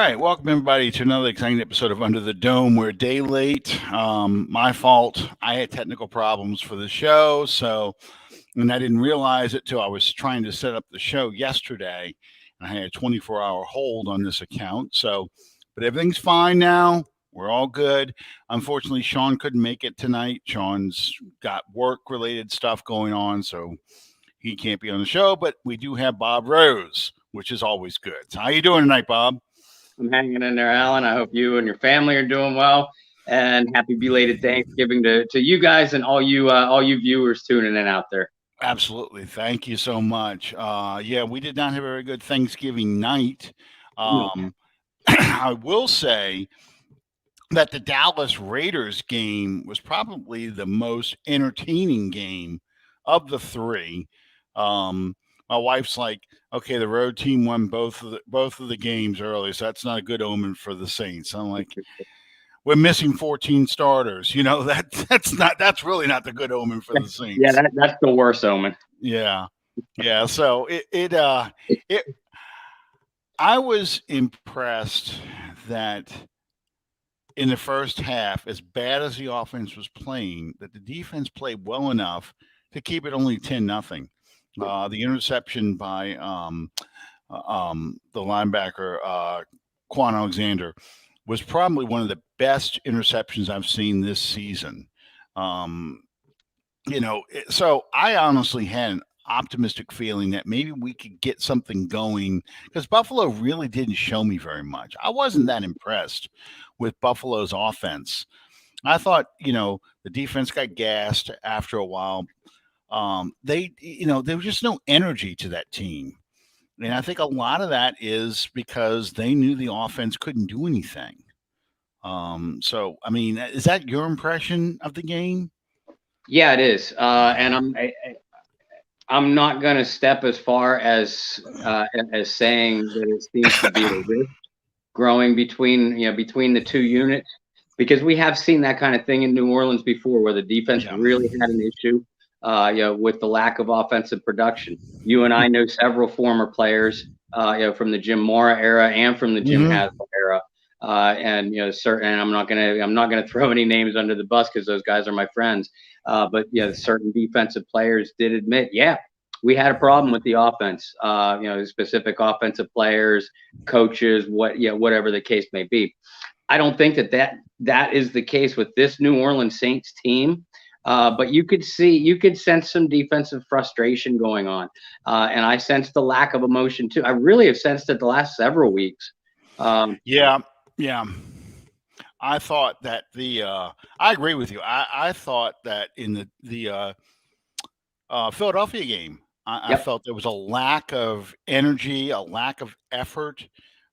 right, welcome everybody to another exciting episode of Under the Dome. We're a day late. My fault. I had technical problems for the show, and I didn't realize it till I was trying to set up the show yesterday. I had a 24-hour hold on this account, but everything's fine now. We're all good. Unfortunately, Sean couldn't make it tonight. Sean's got work-related stuff going on, so he can't be on the show. But we do have Bob Rose, which is always good. So how you doing tonight, Bob? I'm hanging in there, Alan. I hope you and your family are doing well. And happy belated Thanksgiving to you guys and all you viewers tuning in out there. Absolutely. Thank you so much. Yeah, we did not have a very good Thanksgiving night. I will say that the Dallas Raiders game was probably the most entertaining game of the three. My wife's like, okay, the road team won both of the games early, so that's not a good omen for the Saints. I'm like, we're missing 14 starters. You know, that's really not the good omen for the Saints. Yeah, that's the worst omen. Yeah. So I was impressed that in the first half, as bad as the offense was playing, that the defense played well enough to keep it only 10-0. The interception by the linebacker Quan Alexander was probably one of the best interceptions I've seen this season. So I honestly had an optimistic feeling that maybe we could get something going because Buffalo really didn't show me very much. I wasn't that impressed with Buffalo's offense. I thought, the defense got gassed after a while. There was just no energy to that team. And I think a lot of that is because they knew the offense couldn't do anything. Is that your impression of the game? Yeah, it is. And I'm not going to step as far as saying that it seems to be a rift growing between the two units, because we have seen that kind of thing in New Orleans before, where the defense really had an issue, with the lack of offensive production. You and I know several former players, from the Jim Mora era and from the Jim Haslett era. And I'm not gonna throw any names under the bus because those guys are my friends. But certain defensive players did admit, we had a problem with the offense. Specific offensive players, coaches, whatever the case may be. I don't think that is the case with this New Orleans Saints team. But you could sense some defensive frustration going on, and I sensed the lack of emotion too. I really have sensed it the last several weeks. Yeah. I thought that I agree with you. I thought that in the Philadelphia game, I felt there was a lack of energy, a lack of effort,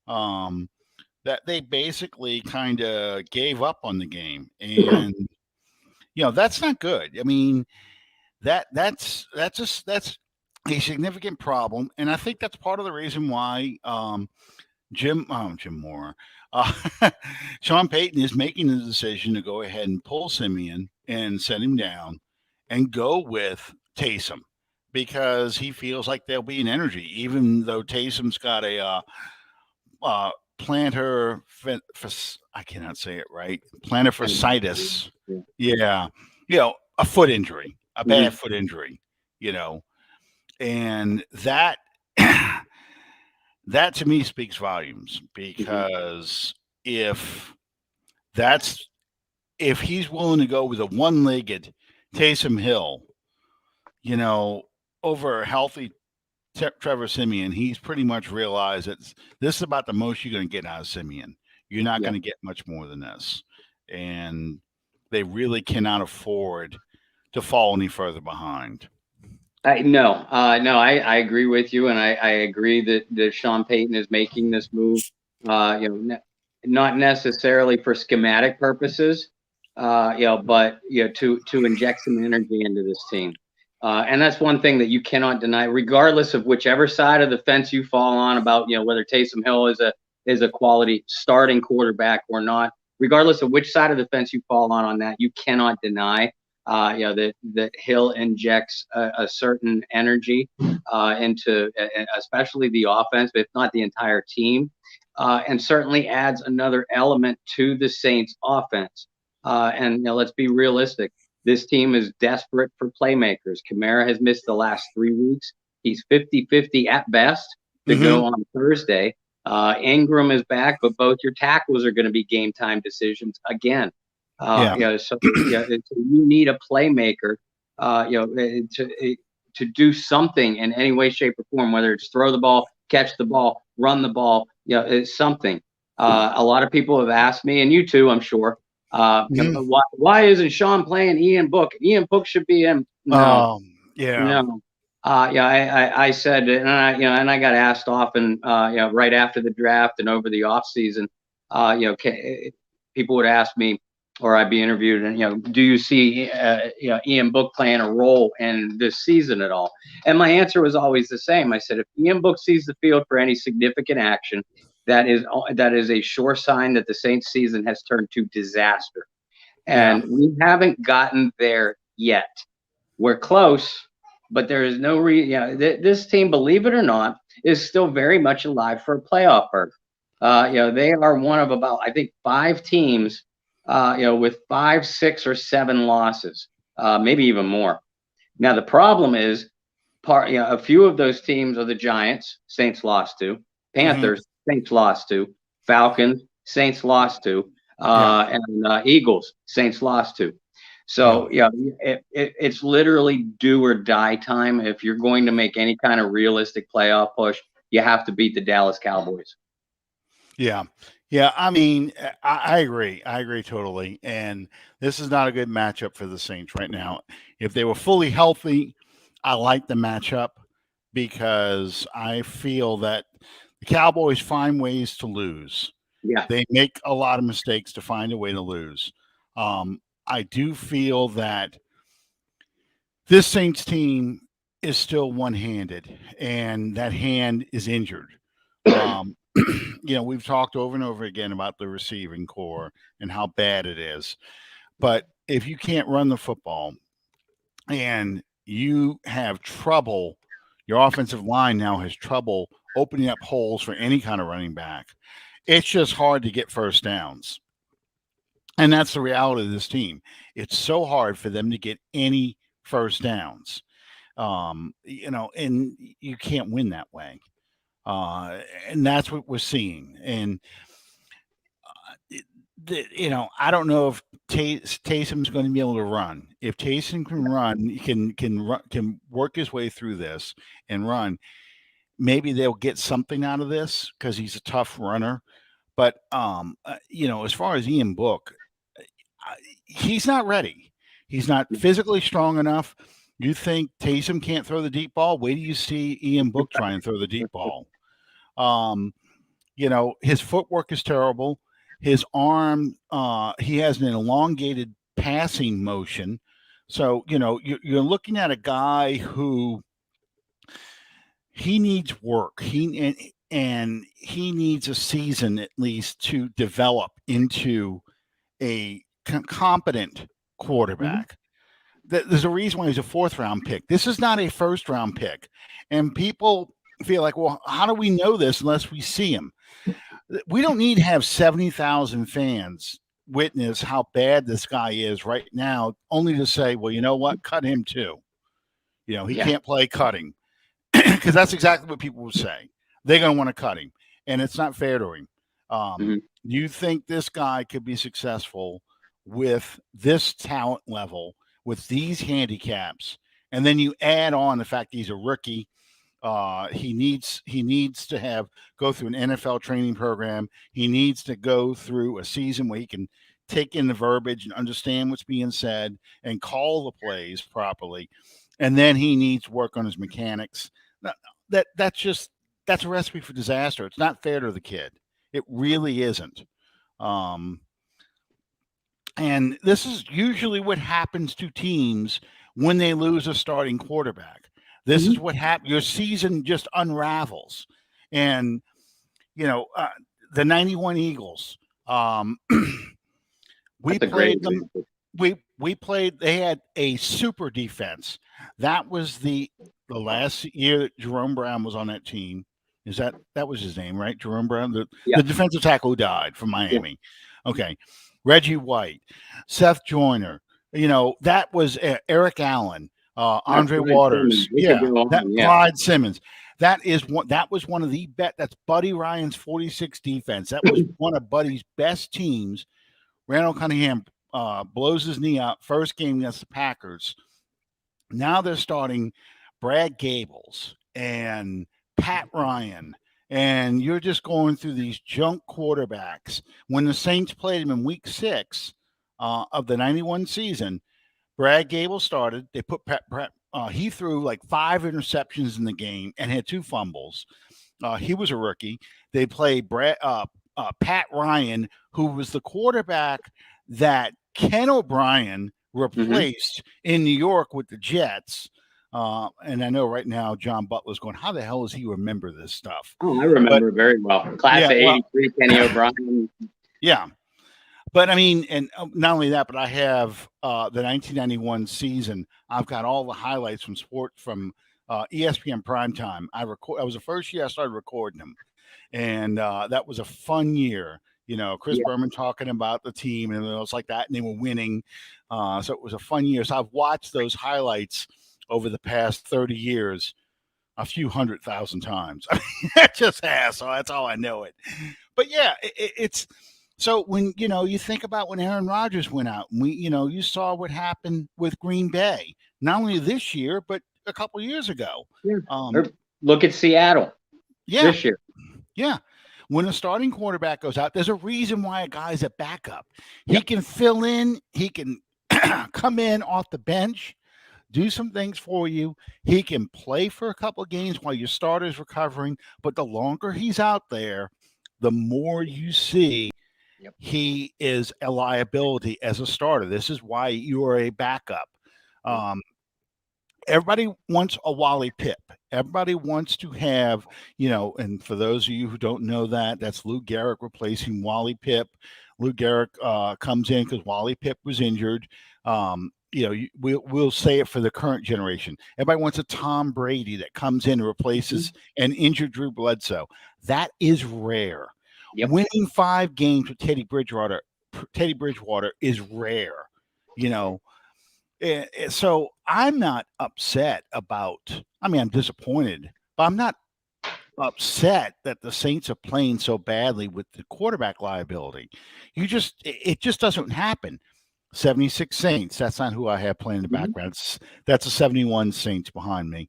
that they basically kind of gave up on the game. And, that's not good. I mean, that's a significant problem. And I think that's part of the reason why Jim Mora, Sean Payton is making the decision to go ahead and pull Siemian and set him down and go with Taysom, because he feels like there'll be an energy, even though Taysom's got a plantar I cannot say it right. Plantar fasciitis. Yeah. A foot injury, a bad foot injury, and that to me speaks volumes, because if he's willing to go with a one-legged Taysom Hill, over a healthy Trevor Siemian, he's pretty much realized that this is about the most you're going to get out of Siemian. You're not going to get much more than this. And they really cannot afford to fall any further behind. I agree with you, and I agree that Sean Payton is making this move, not necessarily for schematic purposes, but to inject some energy into this team. And that's one thing that you cannot deny, regardless of whichever side of the fence you fall on about, whether Taysom Hill is a quality starting quarterback or not. Regardless of which side of the fence you fall on that, you cannot deny that Hill injects a certain energy into especially the offense, but if not the entire team. and certainly adds another element to the Saints offense. And let's be realistic. This team is desperate for playmakers. Kamara has missed the last 3 weeks. He's 50-50 at best to go on Thursday. Ingram is back, but both your tackles are going to be game time decisions again. So you need a playmaker, to do something in any way, shape, or form, whether it's throw the ball, catch the ball, run the ball. It's something. A lot of people have asked me, and you too, I'm sure. Why isn't Sean playing Ian Book? Ian Book should be in. No. I said, and I got asked often, right after the draft and over the off season, people would ask me, or I'd be interviewed, and do you see Ian Book playing a role in this season at all? And my answer was always the same. I said, if Ian Book sees the field for any significant action, that is a sure sign that the Saints season has turned to disaster. And we haven't gotten there yet. We're close, but there is no this team, believe it or not, is still very much alive for a playoff berth. They are one of about, I think, 5 teams, with 5, 6, or 7 losses, maybe even more. Now the problem is, a few of those teams are the Giants, Saints lost to, Panthers, Saints lost to, Falcons, Saints lost to, and Eagles, Saints lost to. So it's literally do or die time. If you're going to make any kind of realistic playoff push, you have to beat the Dallas Cowboys. Yeah. I mean, I agree. I agree totally. And this is not a good matchup for the Saints right now. If they were fully healthy, I like the matchup because I feel that the Cowboys find ways to lose. Yeah. They make a lot of mistakes to find a way to lose. I do feel that this Saints team is still one-handed, and that hand is injured. We've talked over and over again about the receiving core and how bad it is. But if you can't run the football and you have trouble, your offensive line now has trouble opening up holes for any kind of running back. It's just hard to get first downs. And that's the reality of this team. It's so hard for them to get any first downs. And you can't win that way. And that's what we're seeing. And I don't know if Taysom's going to be able to run. If Taysom can run, he can work his way through this and run. Maybe they'll get something out of this because he's a tough runner. But as far as Ian Book, he's not ready. He's not physically strong enough. You think Taysom can't throw the deep ball? Wait till you see Ian Book try and throw the deep ball. His footwork is terrible. His arm, he has an elongated passing motion. So, you're looking at a guy who he needs work. He needs a season at least to develop into a competent quarterback. There's a reason why he's a 4th round pick. This is not a 1st round pick. And people feel like, well, how do we know this unless we see him? We don't need to have 70,000 fans witness how bad this guy is right now, only to say, well, you know what? Cut him too. He can't play cutting because that's exactly what people will say. They're going to want to cut him, and it's not fair to him. You think this guy could be successful with this talent level, with these handicaps, and then you add on the fact he's a rookie. He needs to go through an NFL training program. He needs to go through a season where he can take in the verbiage and understand what's being said and call the plays properly. And then he needs to work on his mechanics. That's a recipe for disaster. It's not fair to the kid. It really isn't. And this is usually what happens to teams when they lose a starting quarterback. This is what happens. Your season just unravels. And, the 91 Eagles, we played them. We played, they had a super defense. That was the last year that Jerome Brown was on that team. That was his name, right? Jerome Brown, Yeah. the defensive tackle who died from Yeah. Miami. Okay. Reggie White, Seth Joyner. That was Eric Allen, Andre Clyde Simmons. Waters. We could Yeah, go that on. Yeah. Clyde Simmons. That was one of the that's Buddy Ryan's 46 defense. That was one of Buddy's best teams. Randall Cunningham blows his knee out first game against the Packers. Now they're starting Brad Gables and Pat Ryan, and you're just going through these junk quarterbacks. When the Saints played him in Week 6 of the '91 season, Brad Gables started. They put he threw like 5 interceptions in the game and had 2 fumbles. He was a rookie. They played Pat Ryan, who was the quarterback that Ken O'Brien replaced in New York with the Jets. And I know right now John Butler's going, how the hell does he remember this stuff? Oh, I remember it very well. Class of '83, Kenny O'Brien. Yeah. But I mean, and not only that, but I have the 1991 season. I've got all the highlights from ESPN Primetime. That was the first year I started recording them, and that was a fun year. Chris Berman talking about the team and it was like that, and they were winning. So it was a fun year. So I've watched those highlights over the past 30 years a few 100,000 times. I mean, that just has, so that's how I know it. But yeah, it's so when you think about when Aaron Rodgers went out, and you saw what happened with Green Bay, not only this year but a couple years ago. Yeah. Look at Seattle. Yeah, this year. Yeah. When a starting quarterback goes out, there's a reason why a guy's a backup. He can fill in. He can come in off the bench, do some things for you. He can play for a couple of games while your starter's recovering. But the longer he's out there, the more you see he is a liability as a starter. This is why you are a backup. Everybody wants a Wally Pipp. Everybody wants to have, and for those of you who don't know that, that's Lou Gehrig replacing Wally Pipp. Lou Gehrig comes in because Wally Pipp was injured. We'll say it for the current generation. Everybody wants a Tom Brady that comes in and replaces an injured Drew Bledsoe. That is rare. Winning 5 games with Teddy Bridgewater is rare. So I'm not upset about. I mean, I'm disappointed, but I'm not upset that the Saints are playing so badly with the quarterback liability. It just doesn't happen. 76 Saints. That's not who I have playing in the background. That's a 71 Saints behind me.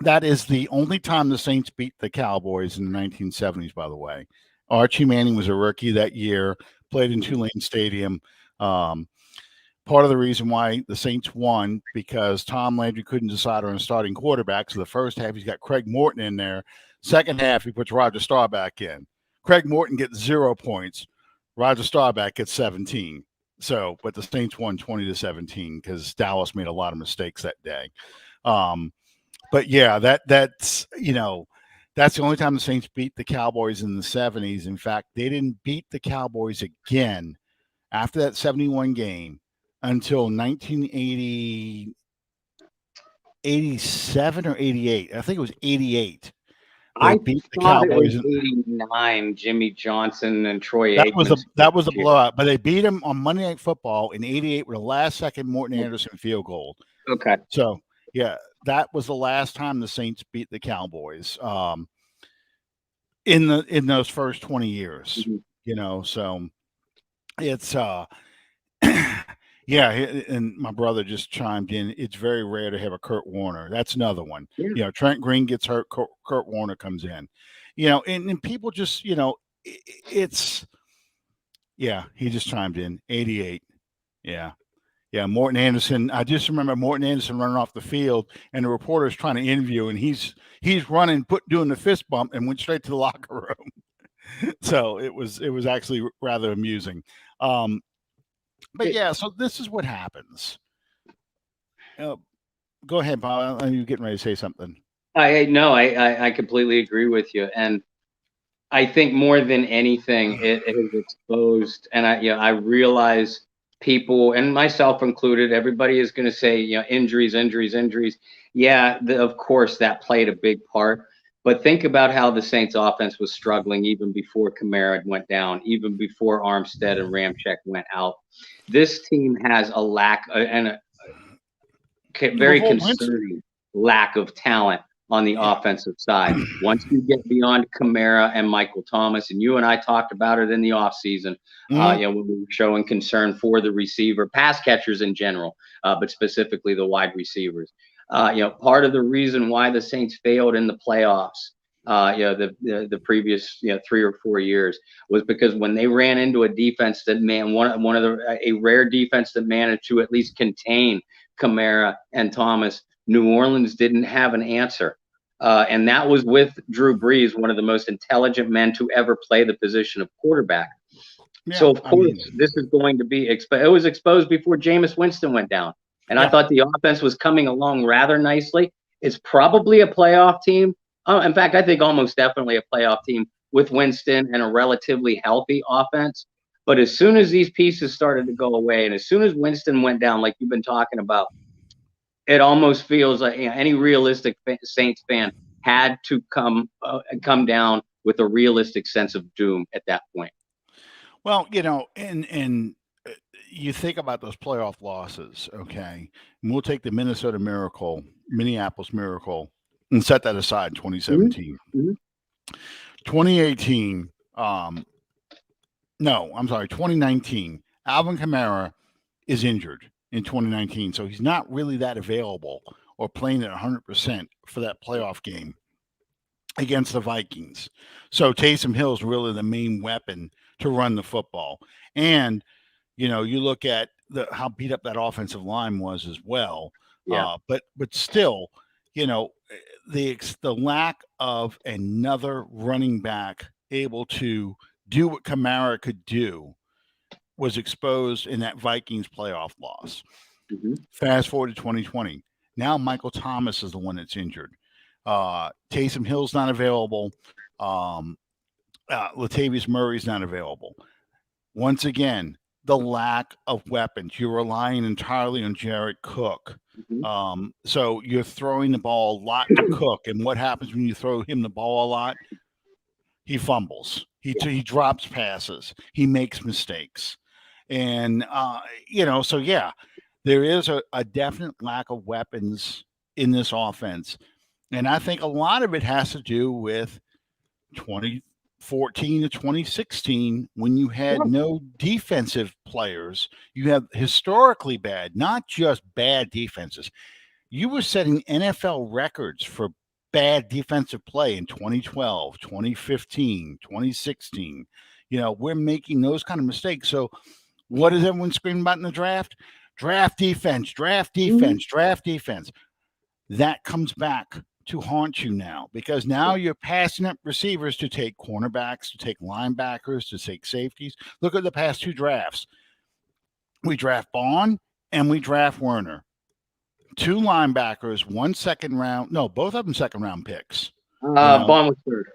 That is the only time the Saints beat the Cowboys in the 1970s, by the way. Archie Manning was a rookie that year, played in Tulane Stadium. Part of the reason why the Saints won because Tom Landry couldn't decide on a starting quarterback. So the first half, he's got Craig Morton in there. Second half, he puts Roger Staubach in. Craig Morton gets 0 points. Roger Staubach gets 17. So, but the Saints won 20-17 because Dallas made a lot of mistakes that day. But yeah, that's the only time the Saints beat the Cowboys in the 70s. In fact, they didn't beat the Cowboys again after that 71 game until 1980, 87 or 88. I think it was 88. I beat the Cowboys. It was 89. Jimmy Johnson and Troy Aikman. That was a blowout, but they beat him on Monday Night Football in 88 with a last-second Morton Anderson field goal. Okay. So yeah, that was the last time the Saints beat the Cowboys in those first 20 years. So it's yeah, and my brother just chimed in. It's very rare to have a Kurt Warner. That's another one. Trent Green gets hurt, Kurt Warner comes in. And people just, it's he just chimed in 88. Yeah, Morton Anderson. I just remember Morton Anderson running off the field, and the reporter's trying to interview, and he's running, doing the fist bump, and went straight to the locker room. So it was actually rather amusing. But yeah, so this is what happens. Go ahead, Bob. Are you getting ready to say something? I completely agree with you, and I think more than anything, it has exposed, and I realize people, and myself included, everybody is going to say, injuries. Yeah, of course that played a big part, But think about how the Saints offense was struggling even before Kamara went down, even before Armstead and Ramczyk went out. This team has a lack and a very concerning lack of talent on the offensive side. Once you get beyond Kamara and Michael Thomas, and you and I talked about it in the offseason, when we were showing concern for the receiver, pass catchers in general, but specifically the wide receivers. Part of the reason why the Saints failed in the playoffs, the previous 3 or 4 years, was because when they ran into a defense that a rare defense that managed to at least contain Kamara and Thomas, New Orleans didn't have an answer. And that was with Drew Brees, one of the most intelligent men to ever play the position of quarterback. Yeah, so, of course, this is going to be it was exposed before Jameis Winston went down. And I thought the offense was coming along rather nicely. It's probably a playoff team. In fact, I think almost definitely a playoff team with Winston and a relatively healthy offense. But as soon as these pieces started to go away, and as soon as Winston went down, like you've been talking about, it almost feels like any realistic Saints fan had to come down with a realistic sense of doom at that point. Well, and you think about those playoff losses, okay? And we'll take the Minneapolis Miracle, and set that aside. 2017, 2018. 2019. Alvin Kamara is injured in 2019, so he's not really that available or playing at 100% for that playoff game against the Vikings. So Taysom Hill is really the main weapon to run the football. And you look at how beat up that offensive line was as well. Yeah. But still, the lack of another running back able to do what Kamara could do was exposed in that Vikings playoff loss. Fast forward to 2020. Now Michael Thomas is the one that's injured. Taysom Hill's not available. Latavius Murray's not available. Once again, the lack of weapons. You're relying entirely on Jared Cook. So you're throwing the ball a lot to Cook. And what happens when you throw him the ball a lot? He fumbles. He drops passes. He makes mistakes. And, there is a definite lack of weapons in this offense. And I think a lot of it has to do with 2014 to 2016, when you had no defensive players. You have historically bad, not just bad defenses. You were setting NFL records for bad defensive play in 2012, 2015, 2016. We're making those kind of mistakes. So what is everyone screaming about in the draft? Draft defense, draft defense, draft defense. That comes back to haunt you now, because now you're passing up receivers to take cornerbacks, to take linebackers, to take safeties. Look at the past 2 drafts. We draft Bond and we draft Werner. 2 linebackers, 1 second round. No, both of them second round picks. Bond was third.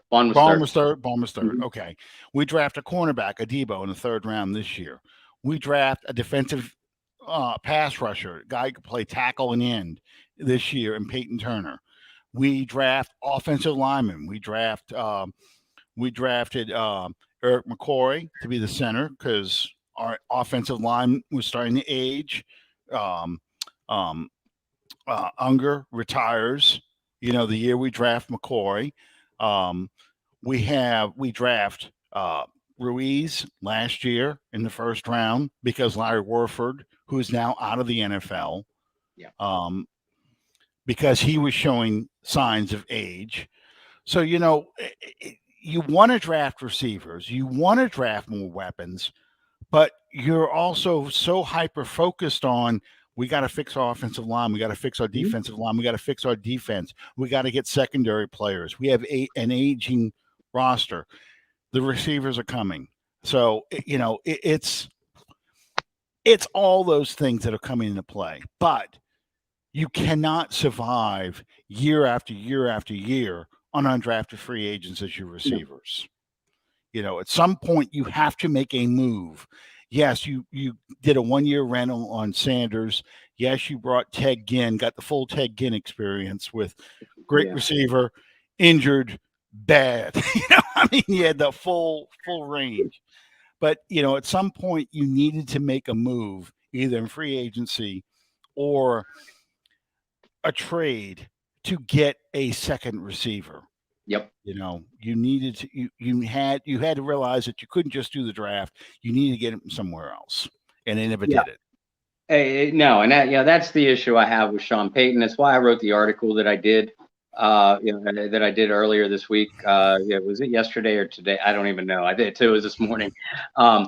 Bond was third. Okay. We draft a cornerback, a Debo, in the 3rd round this year. We draft a defensive pass rusher, a guy who could play tackle and end this year, and Peyton Turner. We draft offensive linemen. We drafted Eric McCoy to be the center because our offensive line was starting to age. Unger retires, the year we draft McCoy. We draft Ruiz last year in the 1st round because Larry Warford, who is now out of the NFL, because he was showing signs of age. So, you want to draft receivers, you want to draft more weapons, but you're also so hyper-focused on, we got to fix our offensive line. We got to fix our defensive line. We got to fix our defense. We got to get secondary players. We have an aging roster. The receivers are coming. So, it's all those things that are coming into play. But you cannot survive year after year after year on undrafted free agents as your receivers. At some point you have to make a move. Yes, you did a 1-year rental on Sanders. Yes, you brought Ted Ginn, got the full Ted Ginn experience with great receiver injured, bad. I mean, he had the full range. But at some point, you needed to make a move, either in free agency or a trade, to get a second receiver. Yep. You needed to you had to realize that you couldn't just do the draft. You needed to get him somewhere else, and they never Yeah. did it. No, and that's the issue I have with Sean Payton. That's why I wrote the article that I did, that I did earlier this week. Was it yesterday or today? I don't even know. I did too. It was this morning. I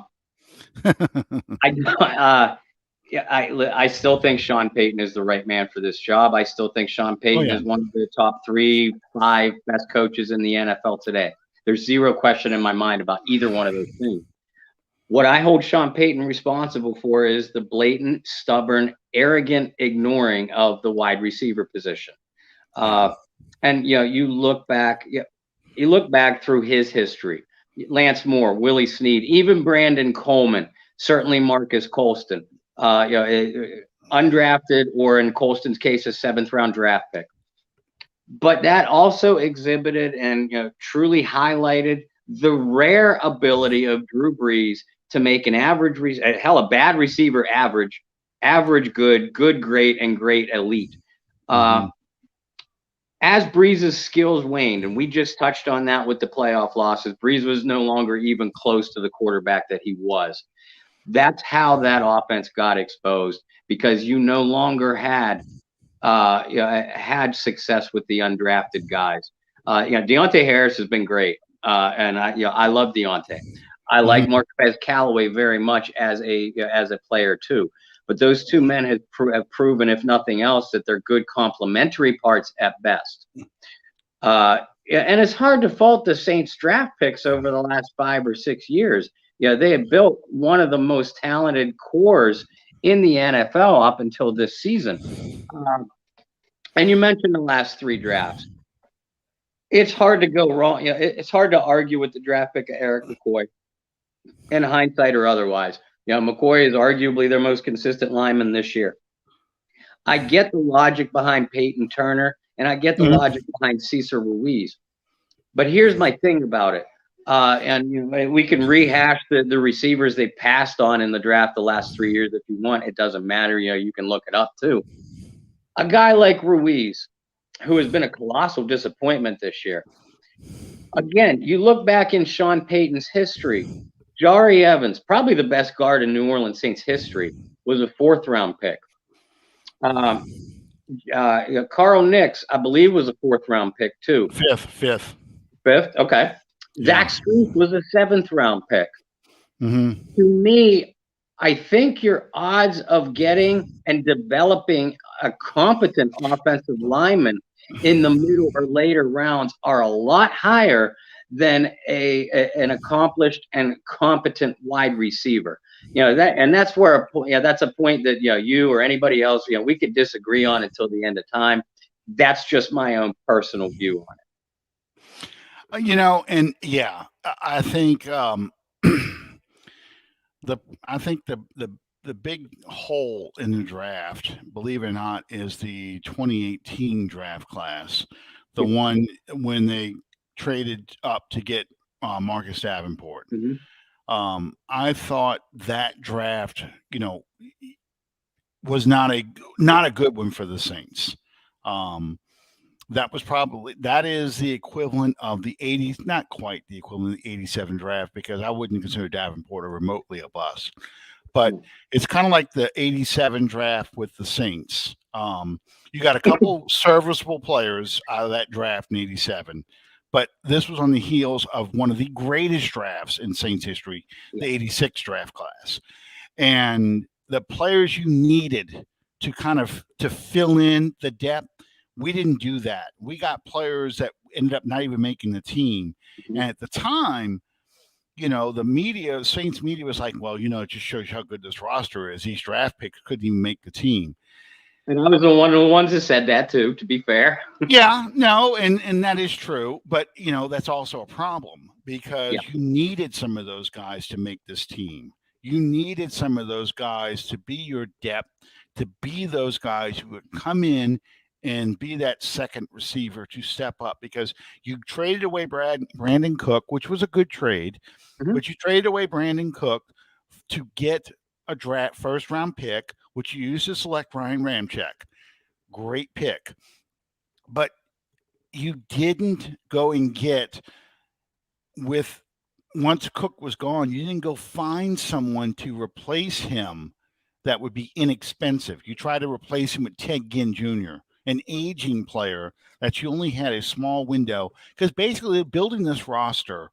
still think Sean Payton is the right man for this job. I still think Sean Payton is one of the top 3, 5 best coaches in the NFL today. There's zero question in my mind about either one of those things. What I hold Sean Payton responsible for is the blatant, stubborn, arrogant ignoring of the wide receiver position. And you look back through his history. Lance Moore, Willie Snead, even Brandon Coleman, certainly Marcus Colston, undrafted, or in Colston's case, a 7th round draft pick. But that also exhibited and truly highlighted the rare ability of Drew Brees to make an a bad receiver average, good, great, and great elite. As Brees' skills waned, and we just touched on that with the playoff losses, Brees was no longer even close to the quarterback that he was. That's how that offense got exposed, because you no longer had success with the undrafted guys. Deontay Harris has been great, and I love Deontay. I like Marquez Callaway very much as a player too. But those two men have proven, if nothing else, that they're good complementary parts at best. And it's hard to fault the Saints draft picks over the last 5 or 6 years. They have built one of the most talented cores in the NFL up until this season. And you mentioned the last 3 drafts. It's hard to go wrong. It's hard to argue with the draft pick of Eric McCoy, in hindsight or otherwise. McCoy is arguably their most consistent lineman this year. I get the logic behind Peyton Turner, and I get the logic behind Cesar Ruiz. But here's my thing about it. And we can rehash the receivers they passed on in the draft the last 3 years if you want. It doesn't matter. You can look it up too. A guy like Ruiz, who has been a colossal disappointment this year. Again, you look back in Sean Payton's history, Jari Evans, probably the best guard in New Orleans Saints history, was a 4th round pick. Carl Nix, I believe, was a 4th round pick too. Fifth. Okay. Yeah. Zach Strief was a 7th round pick. To me, I think your odds of getting and developing a competent offensive lineman in the middle or later rounds are a lot higher than an accomplished and competent wide receiver. That's where that's a point that you or anybody else we could disagree on until the end of time. That's just my own personal view on it. And I think the big hole in the draft, believe it or not, is the 2018 draft class, the one when they traded up to get Marcus Davenport. I thought that draft, was not a good one for the Saints. That is the equivalent of the 80s, not quite the equivalent of the 87 draft, because I wouldn't consider Davenport remotely a bust. But it's kind of like the 87 draft with the Saints. You got a couple serviceable players out of that draft in 87. But this was on the heels of one of the greatest drafts in Saints history, the 86 draft class. And the players you needed to fill in the depth, we didn't do that. We got players that ended up not even making the team. And at the time, the Saints media was like, well, it just shows you how good this roster is. These draft picks couldn't even make the team. And I was one of the ones that said that too, to be fair. And that is true. But, that's also a problem, because you needed some of those guys to make this team. You needed some of those guys to be your depth, to be those guys who would come in and be that second receiver to step up, because you traded away Brandon Cook, which was a good trade, Mhm. but you traded away Brandon Cook to get a draft first round pick, which you used to select Ryan Ramczyk. Great pick. But you didn't go and get with once Cook was gone, you didn't go find someone to replace him that would be inexpensive. You try to replace him with Ted Ginn Jr., an aging player that you only had a small window, because basically building this roster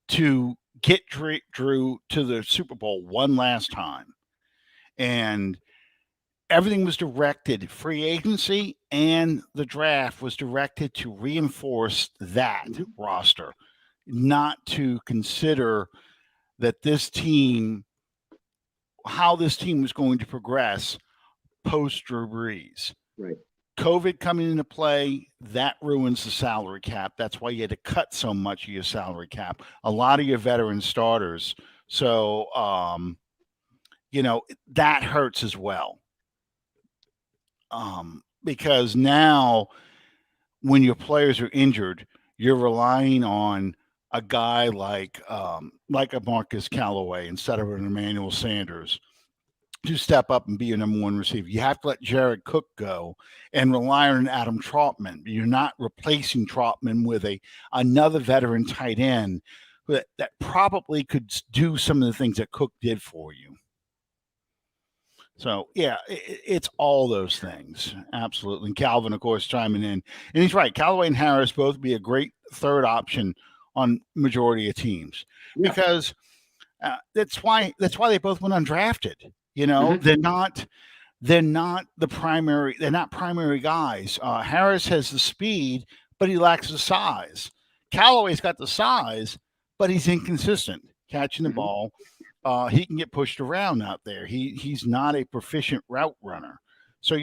to get Drew to the Super Bowl one last time. And everything was directed, free agency and the draft was directed to reinforce that roster, not to consider that this team, how this team was going to progress post Drew Brees. Right. COVID coming into play, that ruins the salary cap. That's why you had to cut so much of your salary cap. A lot of your veteran starters. So, that hurts as well. Because now when your players are injured, you're relying on a guy like a Marcus Callaway instead of an Emmanuel Sanders to step up and be your number one receiver. You have to let Jared Cook go and rely on Adam Trautman. You're not replacing Trautman with another veteran tight end that probably could do some of the things that Cook did for you. So, yeah, it's all those things. Absolutely. And Calvin, of course, chiming in. And he's right. Callaway and Harris both be a great third option on majority of teams, because that's why they both went undrafted. They're not the primary. They're not primary guys. Harris has the speed, but he lacks the size. Callaway's got the size, but he's inconsistent catching the ball. He can get pushed around out there. He's not a proficient route runner. So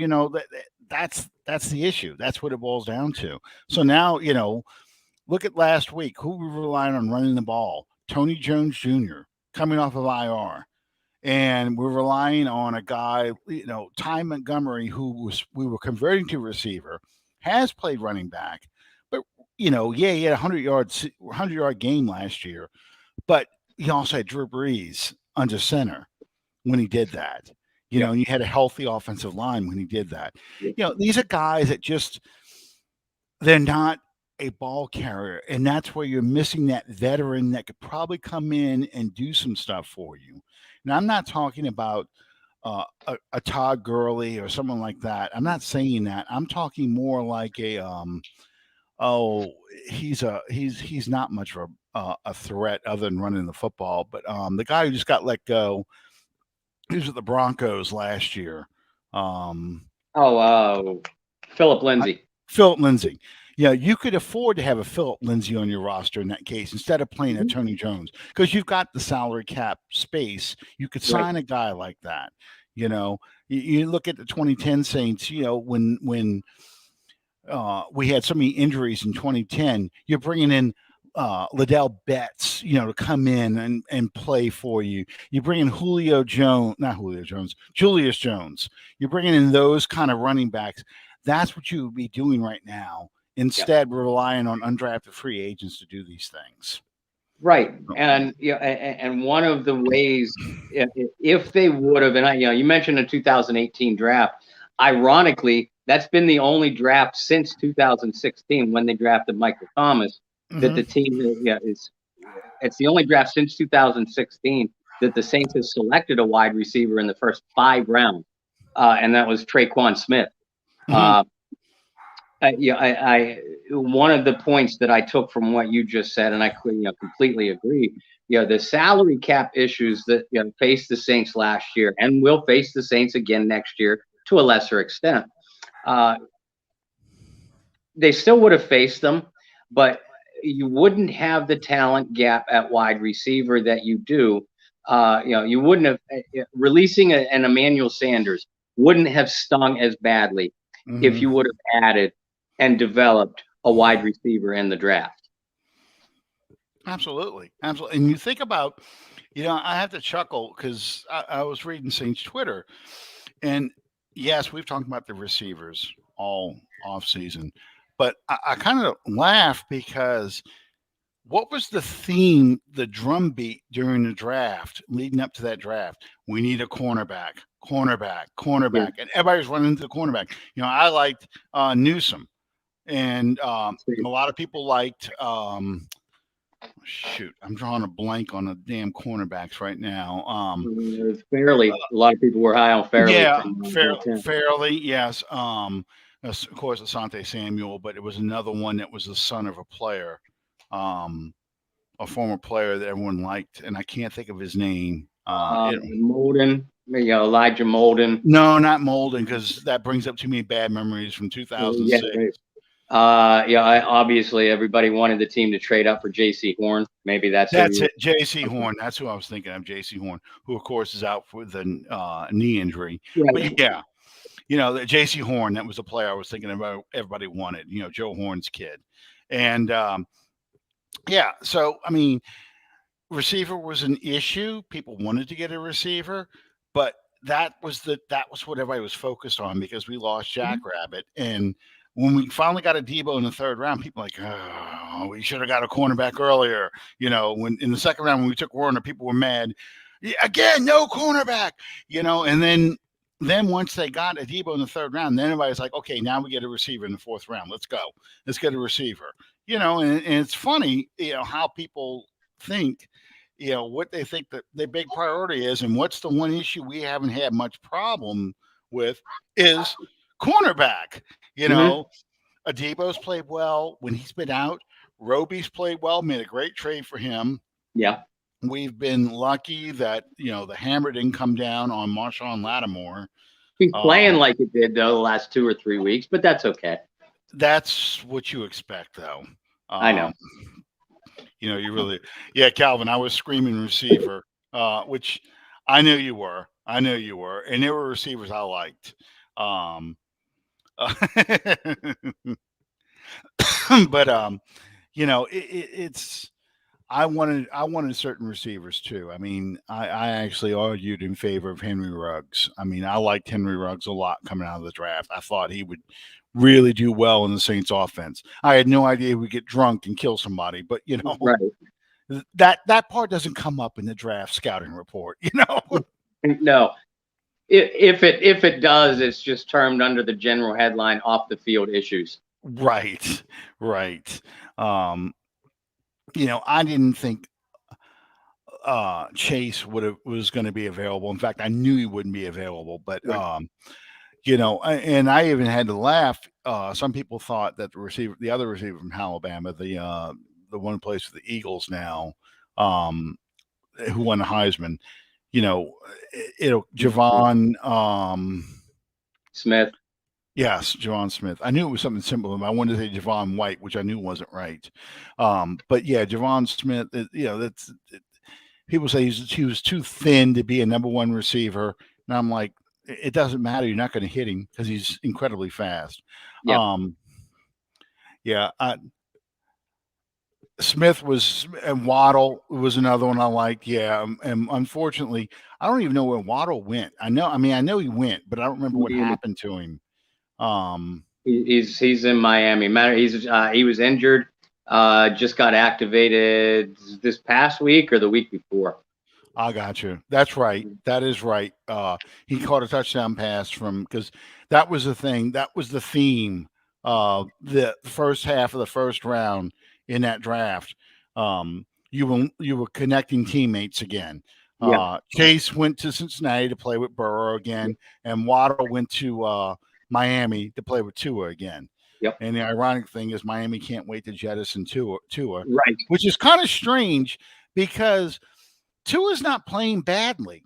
that's the issue. That's what it boils down to. So now look at last week. Who were relying on running the ball? Tony Jones Jr. coming off of IR. And we're relying on a guy, Ty Montgomery, we were converting to receiver, has played running back, but he had a 100-yard game last year, but he also had Drew Brees under center when he did that. And you had a healthy offensive line when he did that. These are guys that they're not a ball carrier, and that's where you're missing that veteran that could probably come in and do some stuff for you. Now, I'm not talking about a Todd Gurley or someone like that. I'm not saying that. I'm talking more like he's not much of a threat other than running the football. But the guy who just got let go, he was with the Broncos last year. Philip Lindsay. Philip Lindsay. Yeah, you could afford to have a Philip Lindsay on your roster in that case instead of playing a Tony Jones, because you've got the salary cap space. You could sign a guy like that. You look at the 2010 Saints. When we had so many injuries in 2010, you're bringing in Liddell Betts, to come in and play for you. You bring in Julius Jones. You're bringing in those kind of running backs. That's what you would be doing right now. Instead, we're relying on undrafted free agents to do these things. Right. And and one of the ways, if they would have, and you mentioned the 2018 draft, ironically, that's been the only draft since 2016 when they drafted Michael Thomas that the team it's the only draft since 2016 that the Saints has selected a wide receiver in the first 5 rounds. And that was Traquan Smith. One of the points that I took from what you just said, and I completely agree. The salary cap issues that faced the Saints last year and will face the Saints again next year to a lesser extent. They still would have faced them, but you wouldn't have the talent gap at wide receiver that you do. You wouldn't have releasing an Emmanuel Sanders wouldn't have stung as badly if you would have added and developed a wide receiver in the draft. Absolutely. And you think about, I have to chuckle because I was reading Saints Twitter, and yes, we've talked about the receivers, all off season. But I kind of laugh because what was the theme, the drumbeat during the draft, leading up to that draft? We need a cornerback, cornerback, Yeah. cornerback, and everybody's running into the cornerback. I liked Newsom, and a lot of people liked. Shoot, I'm drawing a blank on the damn cornerbacks right now. Fairly, a lot of people were high on Fairley Yeah, from Big Ten. fairly, yes. Of course, Asante Samuel, but it was another one that was the son of a player, a former player that everyone liked, and I can't think of his name. Molden, Elijah Molden. No, not Molden, because that brings up too many bad memories from 2006. Yeah, right. Obviously everybody wanted the team to trade up for J.C. Horn. Maybe that's it. J.C. Horn. That's who I was thinking of. J.C. Horn, who of course is out with a knee injury. Right. But yeah, the J.C. Horn. That was the player I was thinking about. Everybody wanted. Joe Horn's kid, and yeah. So I mean, receiver was an issue. People wanted to get a receiver, but that was what everybody was focused on because we lost Jackrabbit. And when we finally got a Debo in the third round, people were like, oh, we should have got a cornerback earlier. When in the second round when we took Warner, people were mad. Again, no cornerback. And then once they got a Debo in the third round, then everybody's like, okay, now we get a receiver in the fourth round. Let's go. Let's get a receiver. And it's funny, how people think, what they think that their big priority is, and what's the one issue we haven't had much problem with is cornerback. Adebo's played well when he's been out. Roby's played well, made a great trade for him. Yeah. We've been lucky that, the hammer didn't come down on Marshawn Lattimore. He's playing like it did, though, the last 2 or 3 weeks, but that's okay. That's what you expect, though. I know. You really, yeah, Calvin, I was screaming receiver, which I knew you were. And there were receivers I liked. But it's I wanted certain receivers too. I mean, I actually argued in favor of Henry Ruggs. I mean, I liked Henry Ruggs a lot coming out of the draft. I thought he would really do well in the Saints offense. I had no idea he would get drunk and kill somebody, but right. that part doesn't come up in the draft scouting report, No. If it does, it's just termed under the general headline off the field issues. Right. I didn't think Chase was going to be available. In fact, I knew he wouldn't be available, but right. And I even had to laugh. Some people thought that the other receiver from Alabama, the one who plays for the Eagles now, who won the Heisman, Javon Smith. Yes, Javon Smith. I knew it was something simple. I wanted to say Javon White, which I knew wasn't right. But yeah, Javon Smith. People say he was too thin to be a number one receiver, and I'm like, it doesn't matter. You're not going to hit him because he's incredibly fast. Yeah. Smith and Waddle was another one I liked. Yeah, and unfortunately, I don't even know where Waddle went. I know he went, but I don't remember what happened to him. He's in Miami. He was injured. Just got activated this past week or the week before. I got you. That's right. That is right. He caught a touchdown pass because that was the thing. That was the theme. The first half of the first round in that draft. You were connecting teammates again. Chase went to Cincinnati to play with Burrow again, and Waddle went to Miami to play with Tua again. Yep. And the ironic thing is Miami can't wait to jettison Tua, right? Which is kind of strange because Tua's not playing badly.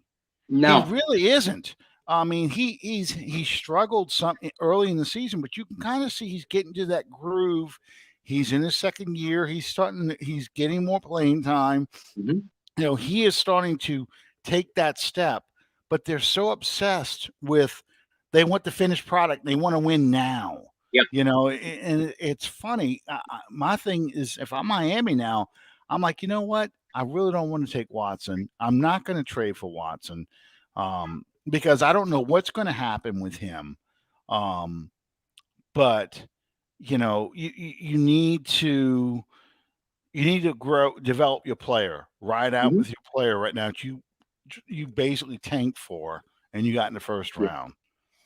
No, he really isn't. I mean, he struggled something early in the season, but you can kind of see he's getting to that groove. He's in his second year. He's getting more playing time. Mm-hmm. He is starting to take that step, but they're so obsessed with they want the finished product. They want to win now. Yep. And it's funny. My thing is, if I'm Miami now, I'm like, you know what? I really don't want to take Watson. I'm not going to trade for Watson because I don't know what's going to happen with him. but you need to develop your player, ride out Mhm. with your player right now that you basically tanked for and you got in the first round.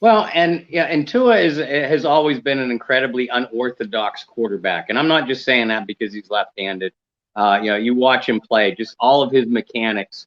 Well, and yeah, and Tua has always been an incredibly unorthodox quarterback, and I'm not just saying that because he's left-handed. You watch him play, just uh, all of his mechanics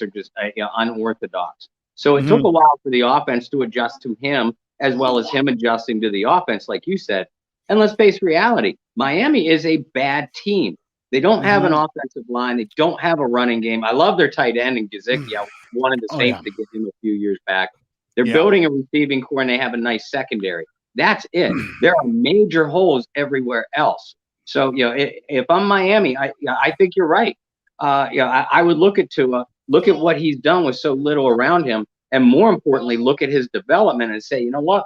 are just unorthodox. So it took Hmm. a while for the offense to adjust to him, as well as him adjusting to the offense, like you said. And let's face reality: Miami is a bad team. They don't have an Hmm. offensive line. They don't have a running game. I love their tight end in Gesicki. I wanted the Oh Saints yeah, to get him a few years back. They're yeah. building a receiving core and they have a nice secondary. That's it. There are major holes everywhere else. So if I'm Miami, I think you're right. I would look at Tua, look at what he's done with so little around him, and more importantly, look at his development and say, you know what?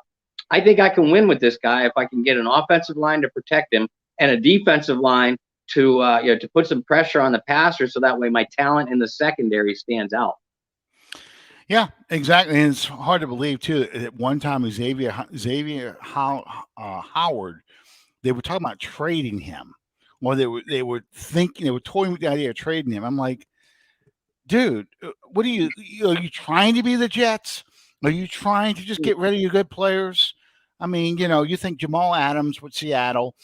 I think I can win with this guy if I can get an offensive line to protect him and a defensive line to put some pressure on the passer, so that way my talent in the secondary stands out. Yeah, exactly. And it's hard to believe too. At one time, Howard, they were talking about trading him, or they were thinking, they were toying with the idea of trading him. I'm like, dude, what are you trying to be the Jets? Are you trying to just get rid of your good players? I mean, you think Jamal Adams with Seattle.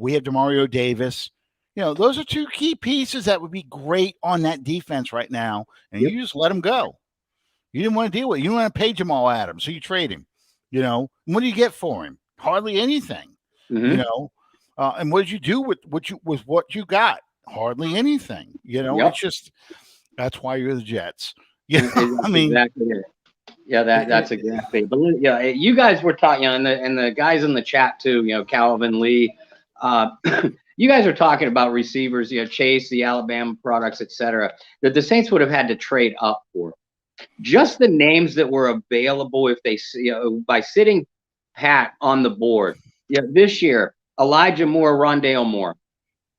We have Demario Davis. Those are two key pieces that would be great on that defense right now, and Yep. you just let them go. You didn't want to deal with it. You don't want to pay Jamal Adams, so you trade him. What do you get for him? Hardly anything. You Mm-hmm. know, and what did you do with what you got? Hardly anything. Yep. It's just that's why you're the Jets. Yeah, I mean, Exactly it. Yeah, that's it, exactly it. But yeah, you guys were talking, and the guys in the chat too, Calvin Lee, uh, you guys are talking about receivers, Chase, the Alabama products, etc. That the Saints would have had to trade up for. Just the names that were available if they, by sitting pat on the board. This year, Elijah Moore, Rondale Moore,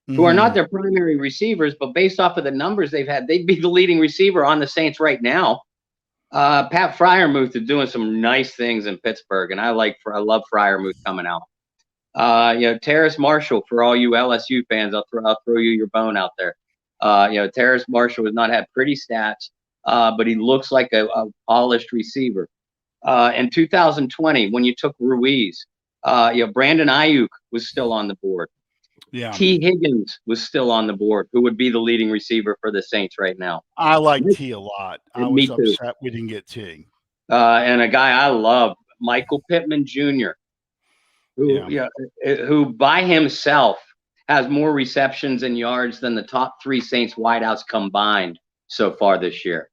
who are not mhm. their primary receivers, but based off of the numbers they've had, they'd be the leading receiver on the Saints right now. Pat Fryermuth is doing some nice things in Pittsburgh, and I love Fryermuth coming out. Terrace Marshall, for all you LSU fans, I'll throw you your bone out there. Terrace Marshall has not had pretty stats, but he looks like a polished receiver. In 2020, when you took Ruiz, Brandon Ayuk was still on the board. Yeah, T. Higgins was still on the board, who would be the leading receiver for the Saints right now. I like T a lot. I was Me too. upset we didn't get T. And a guy I love, Michael Pittman Jr., who Yeah, who by himself has more receptions and yards than the top three Saints wideouts combined so far this year.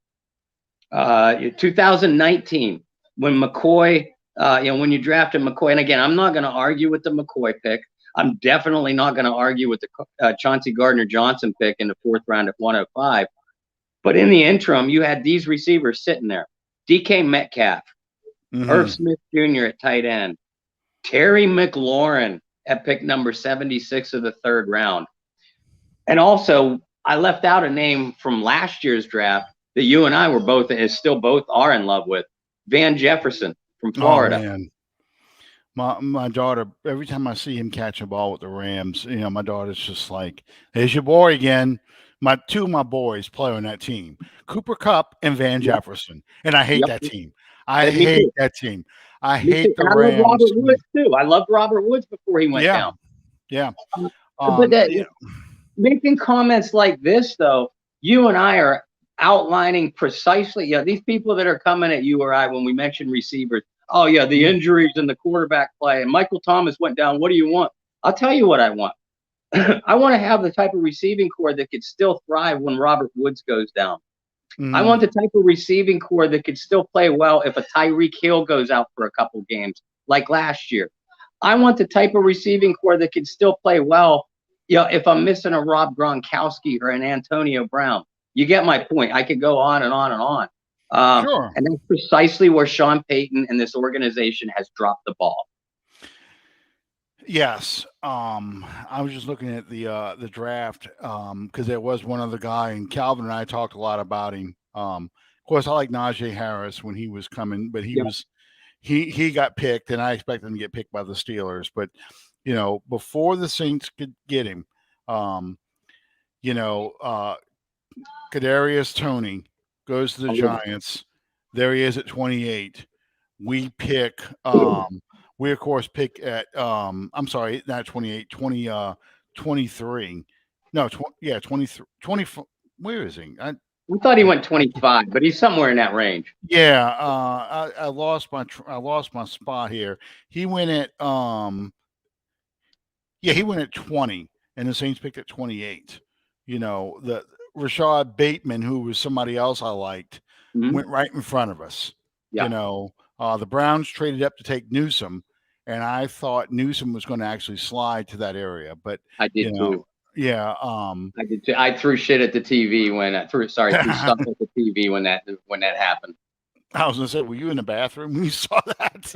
2019, when McCoy, when you drafted McCoy, and again, I'm not going to argue with the McCoy pick. I'm definitely not going to argue with the Chauncey Gardner-Johnson pick in the fourth round at 105. But in the interim, you had these receivers sitting there: DK Metcalf, Irv hmm Smith Jr. at tight end, Terry McLaurin at pick number 76 of the third round. And also, I left out a name from last year's draft that you and I were both are in love with: Van Jefferson from Oh Florida. man, my daughter. Every time I see him catch a ball with the Rams, my daughter's just like, "There's your boy again." Two of my boys play on that team: Cooper Cup and Van Yep, Jefferson, and I hate yep. that team. I And me hate too. that team. I Me hate too. the And I love Rams. Robert Woods too. I loved Robert Woods before he went Yeah, down. yeah. But that Yeah. making comments like this, though, you and I are outlining precisely, these people that are coming at you or I when we mention receivers. Oh, yeah, the Mhm. injuries and the quarterback play. And Michael Thomas went down. What do you want? I'll tell you what I want. I want to have the type of receiving core that could still thrive when Robert Woods goes down. I Mhm. want the type of receiving core that could still play well if a Tyreek Hill goes out for a couple games, like last year. I want the type of receiving core that can still play well, if I'm missing a Rob Gronkowski or an Antonio Brown. You get my point. I could go on and on and on. Sure. And that's precisely where Sean Payton and this organization has dropped the ball. Yes. I was just looking at the draft because there was one other guy, and Calvin and I talked a lot about him. Of course, I like Najee Harris when he was coming, but he Yep. was he got picked, and I expect him to get picked by the Steelers. But before the Saints could get him, Kadarius Toney goes to the Giants. There he is at 28. We pick. We of course pick at. I'm sorry, not 28. 23. No, 23. 20. Where is he? We thought he went 25, but he's somewhere in that range. Yeah, I lost my spot here. He went at he went at 20, and the Saints picked at 28. The Rashad Bateman, who was somebody else I liked, went right in front of us. Yeah. The Browns traded up to take Newsome, and I thought Newsome was going to actually slide to that area, but I did too. Yeah, I did too. I threw shit at the TV when threw stuff at the TV when that happened. I was gonna say, were you in the bathroom when you saw that?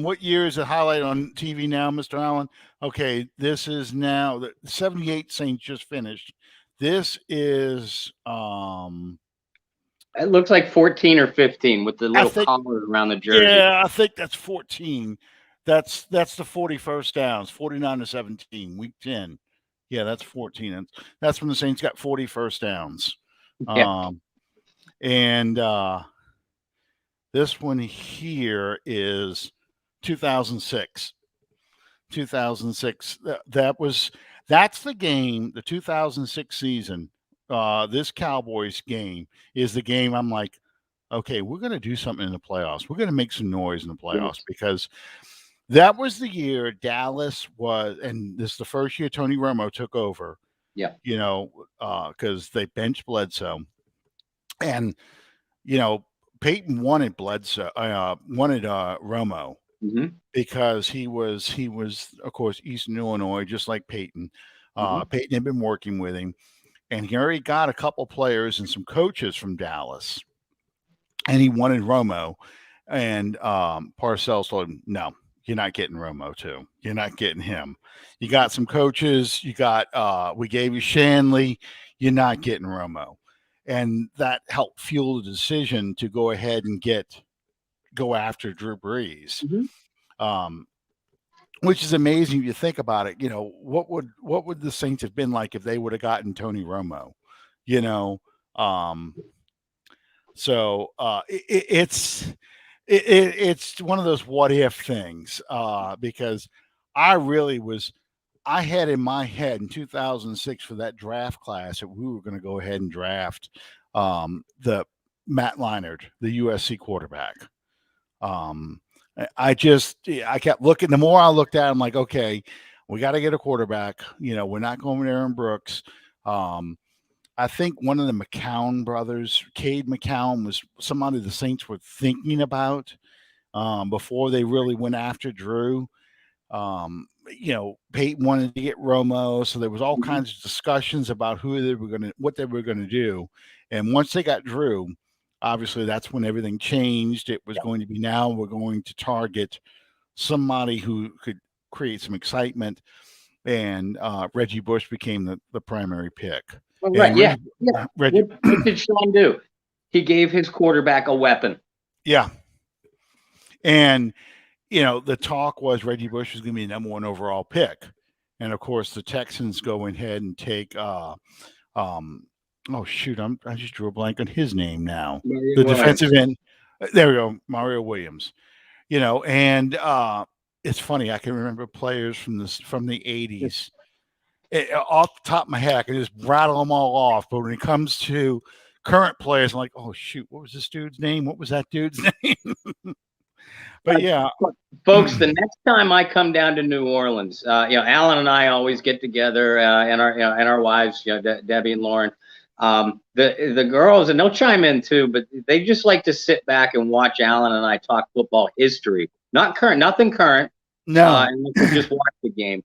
What year is it highlighted on TV now, Mr. Allen? Okay, this is now the 78 Saints just finished. This is it looks like 14 or 15 with the little collar around the jersey. Yeah, I think that's 14. That's the 41st downs, 49-17, week 10. Yeah, that's 14. And that's when the Saints got 40 first downs. Yeah. And this one here is 2006. 2006. That's the game, the 2006 season. This Cowboys game is the game I'm like, okay, we're going to do something in the playoffs. We're going to make some noise in the playoffs because that was the year Dallas was, and this is the first year Tony Romo took over. Yeah. Because they benched Bledsoe. And, Peyton wanted Bledsoe, wanted Romo because he was, of course, Eastern Illinois, just like Peyton. Peyton had been working with him. And he already got a couple players and some coaches from Dallas. And he wanted Romo. And Parcells told him, no, you're not getting Romo too. You're not getting him. You got some coaches. You got, we gave you Shanley. You're not getting Romo. And that helped fuel the decision to go ahead and go after Drew Brees, which is amazing if you think about it. What would the Saints have been like if they would have gotten Tony Romo? So it's one of those what if things because I had in my head in 2006 for that draft class that we were going to go ahead and draft the Matt Leinart, the USC quarterback. I kept looking. The more I looked at it, I'm like, okay, we got to get a quarterback. We're not going with Aaron Brooks. I think one of the McCown brothers, Cade McCown, was somebody the Saints were thinking about before they really went after Drew. Peyton wanted to get Romo, so there was all kinds of discussions about what they were going to do. And once they got Drew, obviously that's when everything changed. It was going to be, now we're going to target somebody who could create some excitement. And Reggie Bush became the primary pick. Well, right, yeah. What did Sean do? He gave his quarterback a weapon. Yeah. And the talk was Reggie Bush was going to be the number 1 overall pick. And of course the Texans go ahead and take I just drew a blank on his name now. The defensive end. There we go, Mario Williams. And it's funny, I can remember players from the 80s. Off the top of my head, I can just rattle them all off. But when it comes to current players, I'm like, oh shoot, what was this dude's name? What was that dude's name? But yeah, folks, the next time I come down to New Orleans, Alan and I always get together, and our wives, Debbie and Lauren. The girls, and they'll chime in too, but they just like to sit back and watch Alan and I talk football history, not current, nothing current. No, and just watch the game.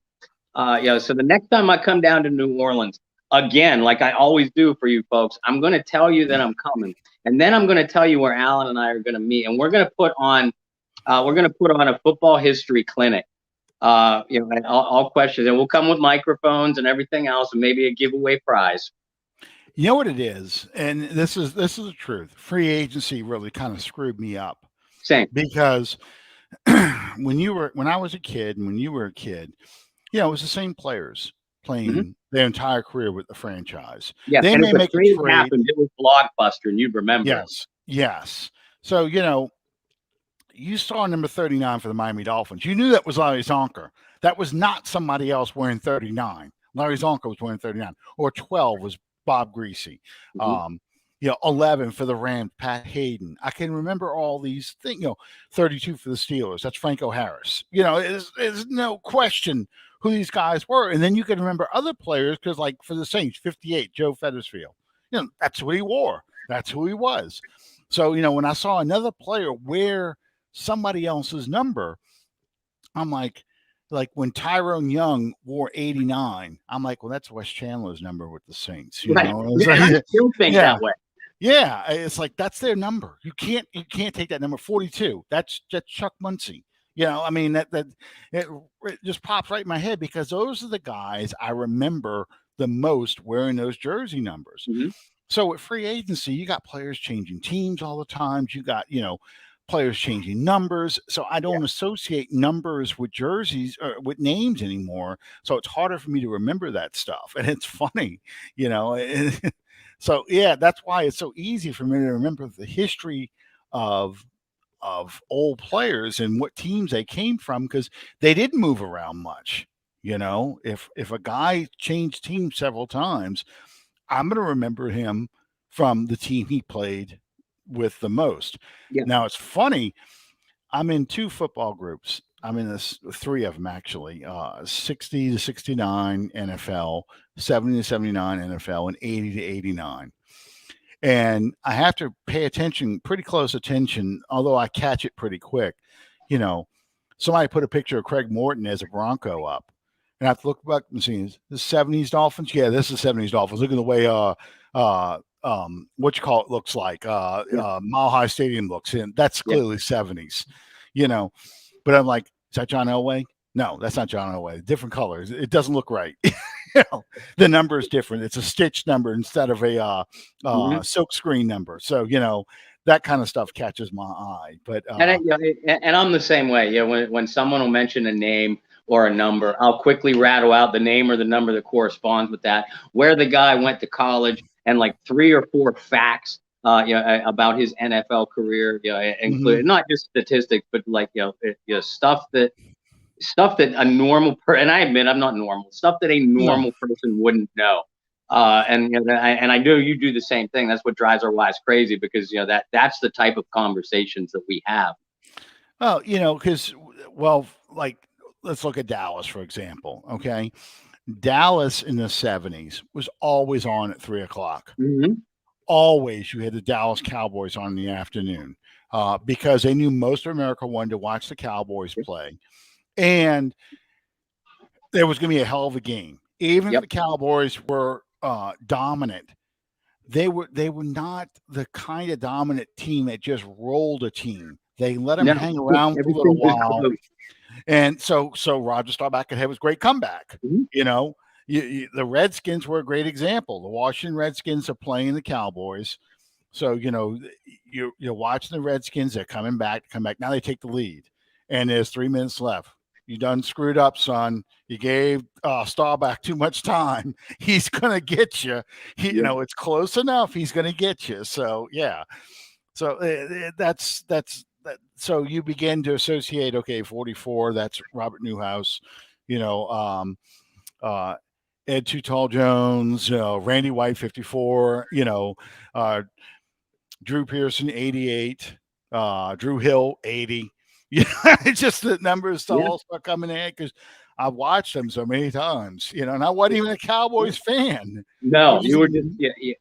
So the next time I come down to New Orleans, again, like I always do for you folks, I'm going to tell you that I'm coming, and then I'm going to tell you where Alan and I are going to meet, and we're going to put on a football history clinic. All questions, and we'll come with microphones and everything else, and maybe a giveaway prize. You know what it is, and this is the truth. Free agency really kind of screwed me up Same. because when I was a kid and when you were a kid, it was the same players Hmm. playing their entire career with the franchise. Yeah, They and if may a make a trade trade. happened, it was blockbuster, and you'd remember it. Yes, yes. So you saw number 39 for the Miami Dolphins. You knew that was Larry Zonker. That was not somebody else wearing 39. Larry Zonker was wearing 39, or 12 was Bob Greasy. Hmm. 11 for the Rams, Pat Hayden. I can remember all these things. 32 for the Steelers. That's Franco Harris. There's no question who these guys were. And then you can remember other players because, like for the Saints, 58, Joe Fettersfield. That's what he wore. That's who he was. So, when I saw another player wear somebody else's number, I'm like when Tyrone Young wore 89, I'm like, well, that's Wes Chandler's number with the Saints, Right. It's And I like, still think yeah, that way. yeah. It's like that's their number. You can't take that number 42. That's Chuck Muncie. I mean that it just pops right in my head because those are the guys I remember the most wearing those jersey numbers. Hmm. So with free agency, you got players changing teams all the time. You got, players changing numbers. So I Yeah. don't associate numbers with jerseys or with names anymore. So it's harder for me to remember that stuff. And it's funny, you know. So yeah, that's why it's so easy for me to remember the history of old players and what teams they came from because they didn't move around much. If a guy changed teams several times, I'm going to remember him from the team he played with the most. Yeah. Now it's funny. I'm in two football groups. I'm in three of them actually. 60 to 69 NFL, 70 to 79 NFL, and 80 to 89. And I have to pay attention, pretty close attention, although I catch it pretty quick. Somebody put a picture of Craig Morton as a Bronco up. And I have to look back and see the 70s Dolphins. Yeah, this is 70s Dolphins. Look at the way what you call it looks like. Mile High Stadium looks in. That's Yeah. clearly 70s. But I'm like, is that John Elway? No, that's not John Elway. Different colors. It doesn't look right. The number is different. It's a stitched number instead of a Hmm. silk screen number. So that kind of stuff catches my eye. But And I'm the same way. When someone will mention a name or a number, I'll quickly rattle out the name or the number that corresponds with that, where the guy went to college, and like 3 or 4 facts, about his NFL career, including not just statistics, but like stuff that a normal person, and I admit I'm not normal, stuff that a no. normal person wouldn't know. And I know you do the same thing. That's what drives our wives crazy because that's the type of conversations that we have. Well, because like let's look at Dallas for example. Okay, Dallas in the 70s was always on at 3 o'clock. Mm-hmm. Always, you had the Dallas Cowboys on in the afternoon because they knew most of America wanted to watch the Cowboys play, and there was going to be a hell of a game. Even if the Cowboys were dominant, they were not the kind of dominant team that just rolled a team. They let them hang around for a little while. And so Roger Staubach had his great comeback. Mm-hmm. The Redskins were a great example. The Washington Redskins are playing the Cowboys. So, you're watching the Redskins. They're come back. Now they take the lead. And there's 3 minutes left. You done screwed up, son. You gave Staubach too much time. He's going to get you. It's close enough. He's going to get you. So, yeah. So that's that. So you begin to associate, okay, 44, that's Robert Newhouse, Ed Too Tall Jones, Randy White, 54, Drew Pearson, 88, Drew Hill, 80. It's just the numbers all start coming in because I've watched them so many times, and I wasn't even a Cowboys fan. No, you were just,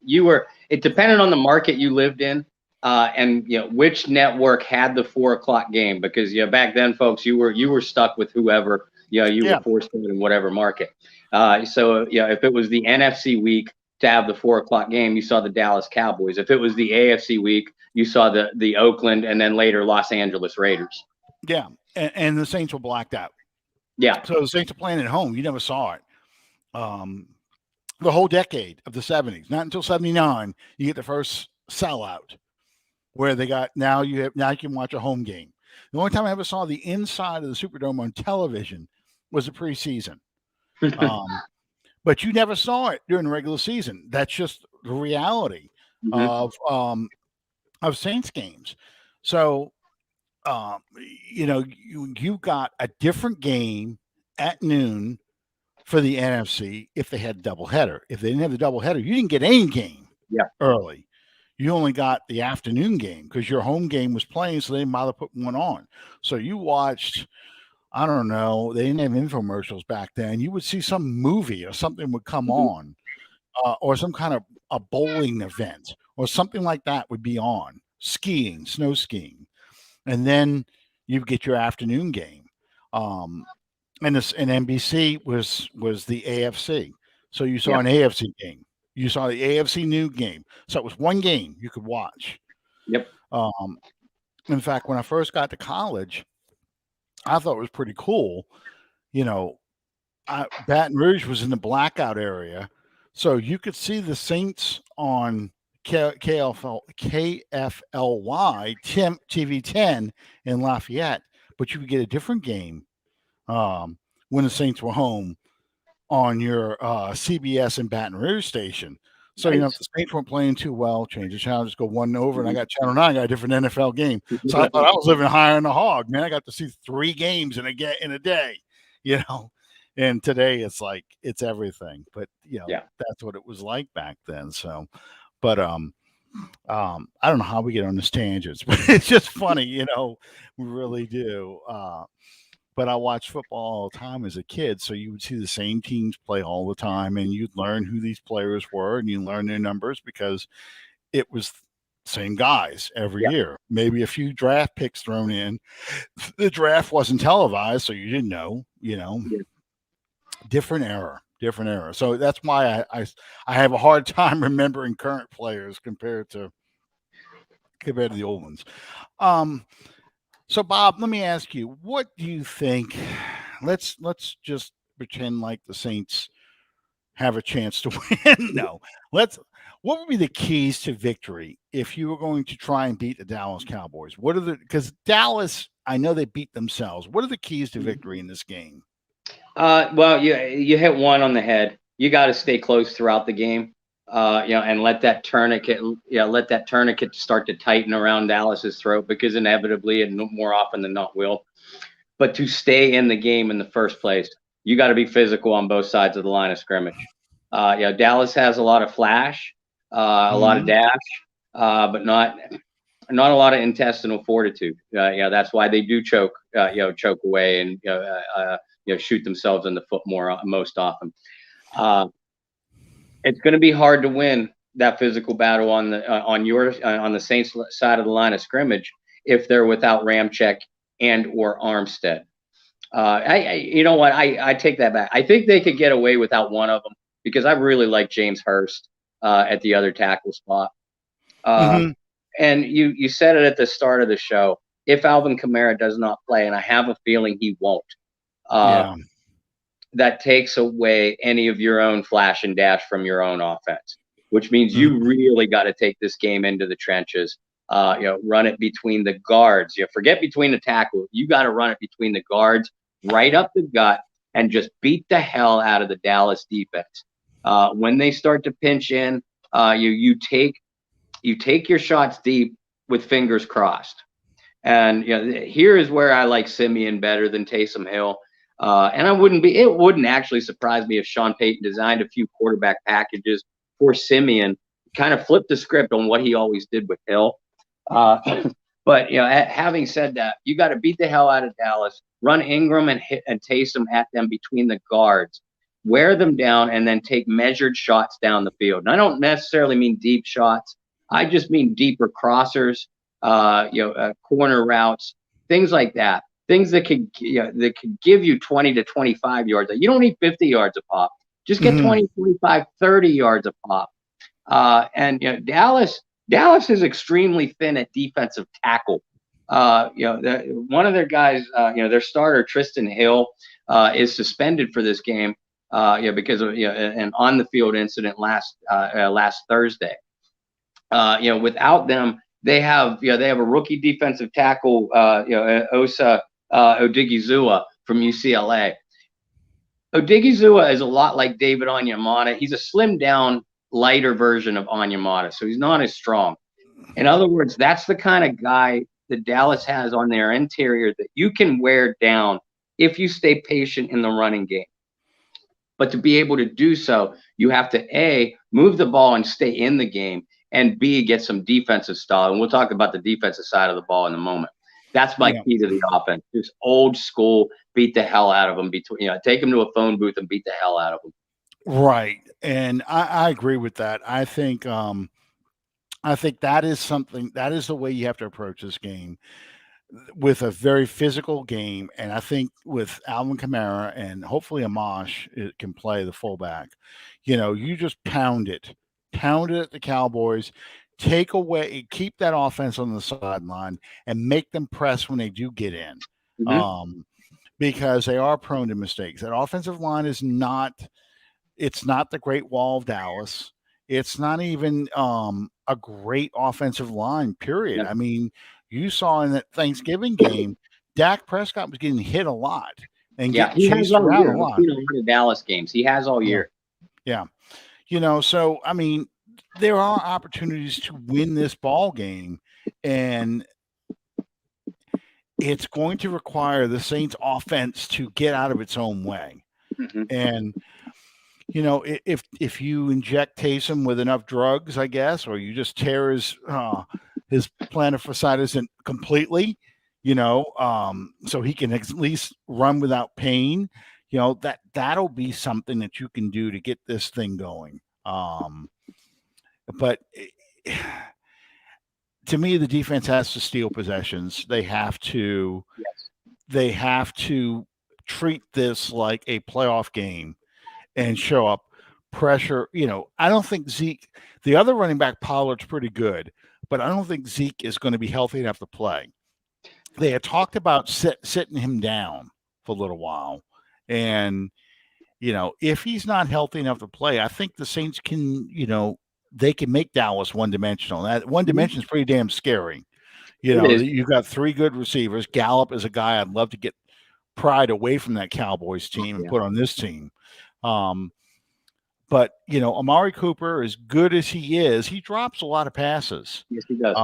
you were, it depended on the market you lived in. And which network had the 4 o'clock game, because back then, folks, you were stuck with whoever you were forced to in whatever market. So if it was the NFC week to have the 4 o'clock game, you saw the Dallas Cowboys. If it was the AFC week, you saw the Oakland and then later Los Angeles Raiders. Yeah, and the Saints were blacked out. Yeah. So the Saints are playing at home. You never saw it. the whole decade of the 70s. Not until 79 you get the first sellout where they got now you can watch a home game. The only time I ever saw the inside of the Superdome on television was the preseason. But you never saw it during the regular season. That's just the reality Mm-hmm. of Saints games. So you got a different game at noon for the NFC if they had a doubleheader. If they didn't have the doubleheader, you didn't get any game Yeah. early. You only got the afternoon game because your home game was playing, so they didn't bother putting one on. So you watched, I don't know, they didn't have infomercials back then. You would see some movie or something would come Mm-hmm. on, or some kind of a bowling event or something like that would be on. Skiing, snow skiing, and then you get your afternoon game. Um, and NBC was the AFC, so you saw Yeah. an AFC game. You saw the AFC new game, so it was one game you could watch. Yep. In fact, when I first got to college, I thought it was pretty cool. You know, Baton Rouge was in the blackout area, so you could see the Saints on KFLY TV 10 in Lafayette, but you could get a different game when the Saints were home on your CBS in Baton Rouge station. So, if Nice. the Saints weren't playing too well, change the channel, just go one over, and I got Channel 9, got a different NFL game. So I thought I was living higher on the hog, man. I got to see 3 games in a day, you know. And today it's everything. But, Yeah. that's what it was like back then. So, but I don't know how we get on this tangents, but it's just funny, we really do. But I watched football all the time as a kid, so you would see the same teams play all the time, and you'd learn who these players were, and you learn their numbers because it was same guys every Yeah. year. Maybe a few draft picks thrown in. The draft wasn't televised, so you didn't know. Yeah. Different era. So that's why I have a hard time remembering current players compared to the old ones. So Bob, let me ask you, what do you think? Let's just pretend like the Saints have a chance to win. No. What would be the keys to victory if you were going to try and beat the Dallas Cowboys? Because Dallas, I know they beat themselves. What are the keys to victory in this game? Well, you hit one on the head. You got to stay close throughout the game, and let that tourniquet start to tighten around Dallas's throat, because inevitably and more often than not will. But to stay in the game in the first place, you got to be physical on both sides of the line of scrimmage. Dallas has a lot of flash, a lot of dash, but not a lot of intestinal fortitude. That's why they do choke away and shoot themselves in the foot most often. It's going to be hard to win that physical battle on the Saints side of the line of scrimmage if they're without Ramczyk and or Armstead. I take that back. I think they could get away without one of them, because I really like James Hurst at the other tackle spot. And you said it at the start of the show. If Alvin Kamara does not play, and I have a feeling he won't, that takes away any of your own flash and dash from your own offense, which means you really got to take this game into the trenches. Run it between the guards. Forget between the tackles. You got to run it between the guards, right up the gut, and just beat the hell out of the Dallas defense. When they start to pinch in, you take your shots deep with fingers crossed. And here is where I like Siemian better than Taysom Hill. And it wouldn't actually surprise me if Sean Payton designed a few quarterback packages for Siemian, kind of flipped the script on what he always did with Hill. But having said that, you got to beat the hell out of Dallas, run Ingram and Taysom at them between the guards, wear them down, and then take measured shots down the field. And I don't necessarily mean deep shots. I just mean deeper crossers, corner routes, things like that. Things that could give you 20 to 25 yards. You don't need 50 yards a pop. Just get 20, 25, 30 yards a pop. And Dallas is extremely thin at defensive tackle. One of their guys, their starter Tristan Hill, is suspended for this game. because of an on the field incident last Thursday. Without them, they have a rookie defensive tackle, Osa Odigizua from UCLA. Odigizua is a lot like David Onyemata. He's a slimmed down, lighter version of Onyemata, so he's not as strong. In other words, that's the kind of guy that Dallas has on their interior that you can wear down if you stay patient in the running game. But to be able to do so, you have to A, move the ball and stay in the game, and B, get some defensive style. And we'll talk about the defensive side of the ball in a moment. That's my key to the offense. Just old school, beat the hell out of them. Take them to a phone booth and beat the hell out of them. Right, and I agree with that. I think that is something, that is the way you have to approach this game, with a very physical game. And I think with Alvin Kamara and hopefully Amash can play the fullback, you just pound it at the Cowboys, keep that offense on the sideline and make them press when they do get in. Mm-hmm. Because they are prone to mistakes. That offensive line is it's not the Great Wall of Dallas. It's not even a great offensive line, period. Yeah. I mean, you saw in that Thanksgiving game, Dak Prescott was getting hit a lot and getting chased around a lot. The Dallas games, he has all year. Yeah. So, I mean, there are opportunities to win this ball game, and it's going to require the Saints offense to get out of its own way. Mm-hmm. And, if you inject Taysom with enough drugs, I guess, or you just tear his plantar fasciitis completely, so he can at least run without pain, that'll be something that you can do to get this thing going. But to me, the defense has to steal possessions. They have to treat this like a playoff game and show up, pressure. I don't think Zeke, the other running back, Pollard's pretty good, but I don't think Zeke is going to be healthy enough to play. They had talked about sitting him down for a little while. And, if he's not healthy enough to play, I think the Saints can, they can make Dallas one-dimensional. That one dimension is pretty damn scary. You've got three good receivers. Gallup is a guy I'd love to get pried away from that Cowboys team and put on this team. But, Amari Cooper, as good as he is, he drops a lot of passes. Yes, he does.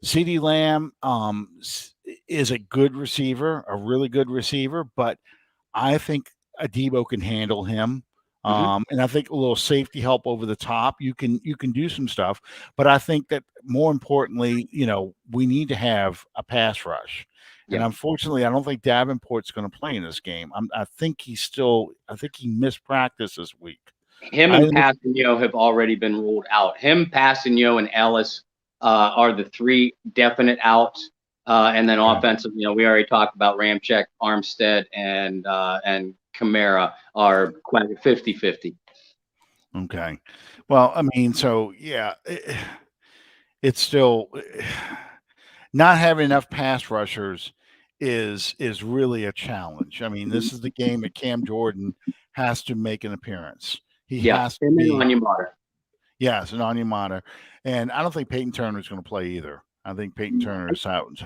CeeDee Lamb is a good receiver, a really good receiver, but I think Adebo can handle him. And I think a little safety help over the top, you can do some stuff. But I think that more importantly, we need to have a pass rush. Yep. And unfortunately, I don't think Davenport's going to play in this game. I think he missed practice this week. Him and Passanio have already been ruled out. Him, Passanio, and Ellis are the three definite outs. And then offensive, we already talked about Ramczyk, Armstead, and Kamara are quite 50-50. Okay. Well, I mean, so it's still not having enough pass rushers is really a challenge. I mean, this is the game that Cam Jordan has to make an appearance. He has to be Onyemata. Yes, an Onyemata. And I don't think Peyton Turner is going to play either. I think Peyton Turner is out.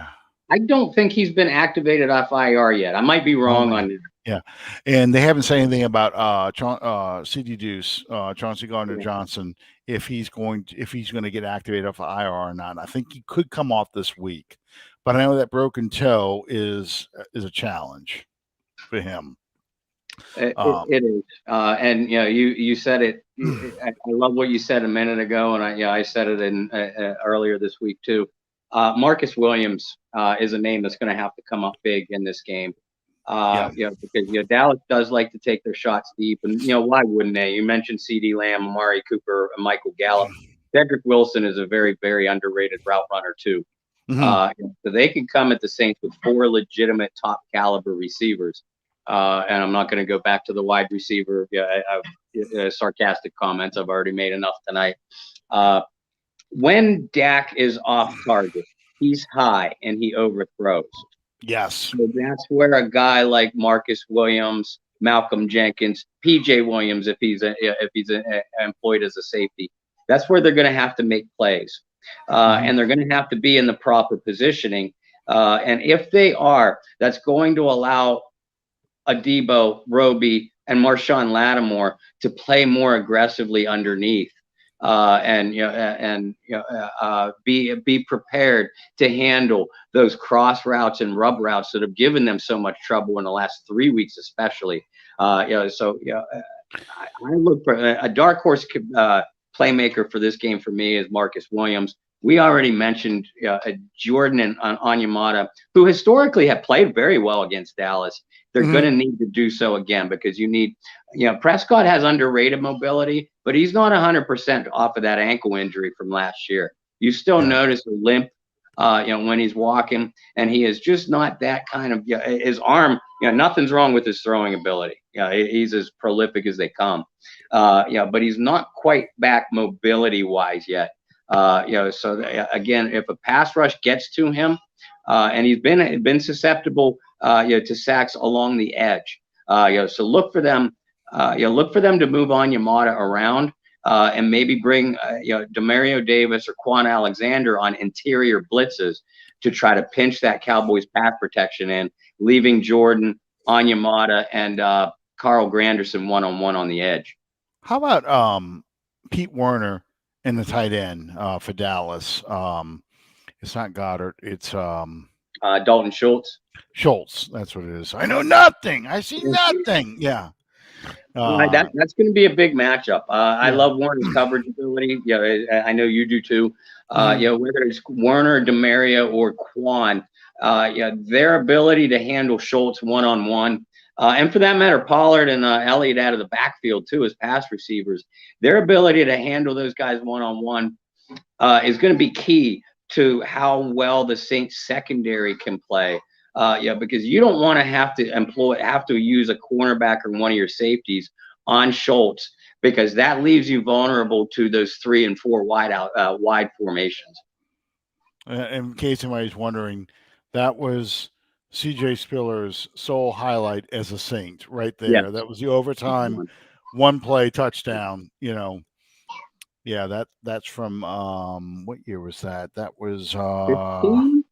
I don't think he's been activated off IR yet. I might be wrong on that. Yeah, and they haven't said anything about CD Deuce, Chauncey Gardner-Johnson, if he's going to get activated off IR or not. I think he could come off this week, but I know that broken toe is a challenge for him. It is, and you said it. I love what you said a minute ago, and I said it in earlier this week too. Marcus Williams is a name that's going to have to come up big in this game. Because Dallas does like to take their shots deep, and why wouldn't they? You mentioned CeeDee Lamb, Amari Cooper, and Michael Gallup. Cedric Wilson is a very, very underrated route runner too. Mm-hmm. So they can come at the Saints with four legitimate top caliber receivers. And I'm not going to go back to the wide receiver sarcastic comments. I've already made enough tonight. When Dak is off target, he's high and he overthrows. Yes. So that's where a guy like Marcus Williams Malcolm Jenkins, PJ Williams if he's employed as a safety. That's where they're going to have to make plays, and they're going to have to be in the proper positioning. And if they are, that's going to allow Adebo, Roby, and Marshawn Lattimore to play more aggressively underneath, be prepared to handle those cross routes and rub routes that have given them so much trouble in the last 3 weeks, especially. I look for a dark horse playmaker for this game for me is Marcus Williams. We already mentioned Jordan and Onyemata, who historically have played very well against Dallas. They're going to need to do so again because you need, Prescott has underrated mobility, but he's not 100% off of that ankle injury from last year. You still notice a limp, when he's walking, and he is just not that kind of, his arm, nothing's wrong with his throwing ability. He's as prolific as they come. But he's not quite back mobility wise yet. So again, if a pass rush gets to him, and he's been susceptible, to sacks along the edge, so look for them to move Onyemata around, and maybe bring Demario Davis or Quan Alexander on interior blitzes to try to pinch that Cowboys pass protection in, leaving Jordan, Onyemata, and Carl Granderson one-on-one on the edge. How about Pete Werner in the tight end for Dallas? It's not Goddard. It's Dalton Schultz. Schultz. That's what it is. I know nothing. I see nothing. Yeah. That's going to be a big matchup. I love Warner's coverage ability. I know you do too. Whether it's Werner, Demario, or Quan, their ability to handle Schultz one-on-one, and for that matter, Pollard and Elliott out of the backfield too as pass receivers, their ability to handle those guys one-on-one is going to be key to how well the Saints secondary can play. Because you don't want to have to use a cornerback or one of your safeties on Schultz, because that leaves you vulnerable to those 3 and 4 wide formations. In case anybody's wondering, that was C.J. Spiller's sole highlight as a Saint right there. Yeah. That was the overtime, one play touchdown. That's from what year was that? That was 15?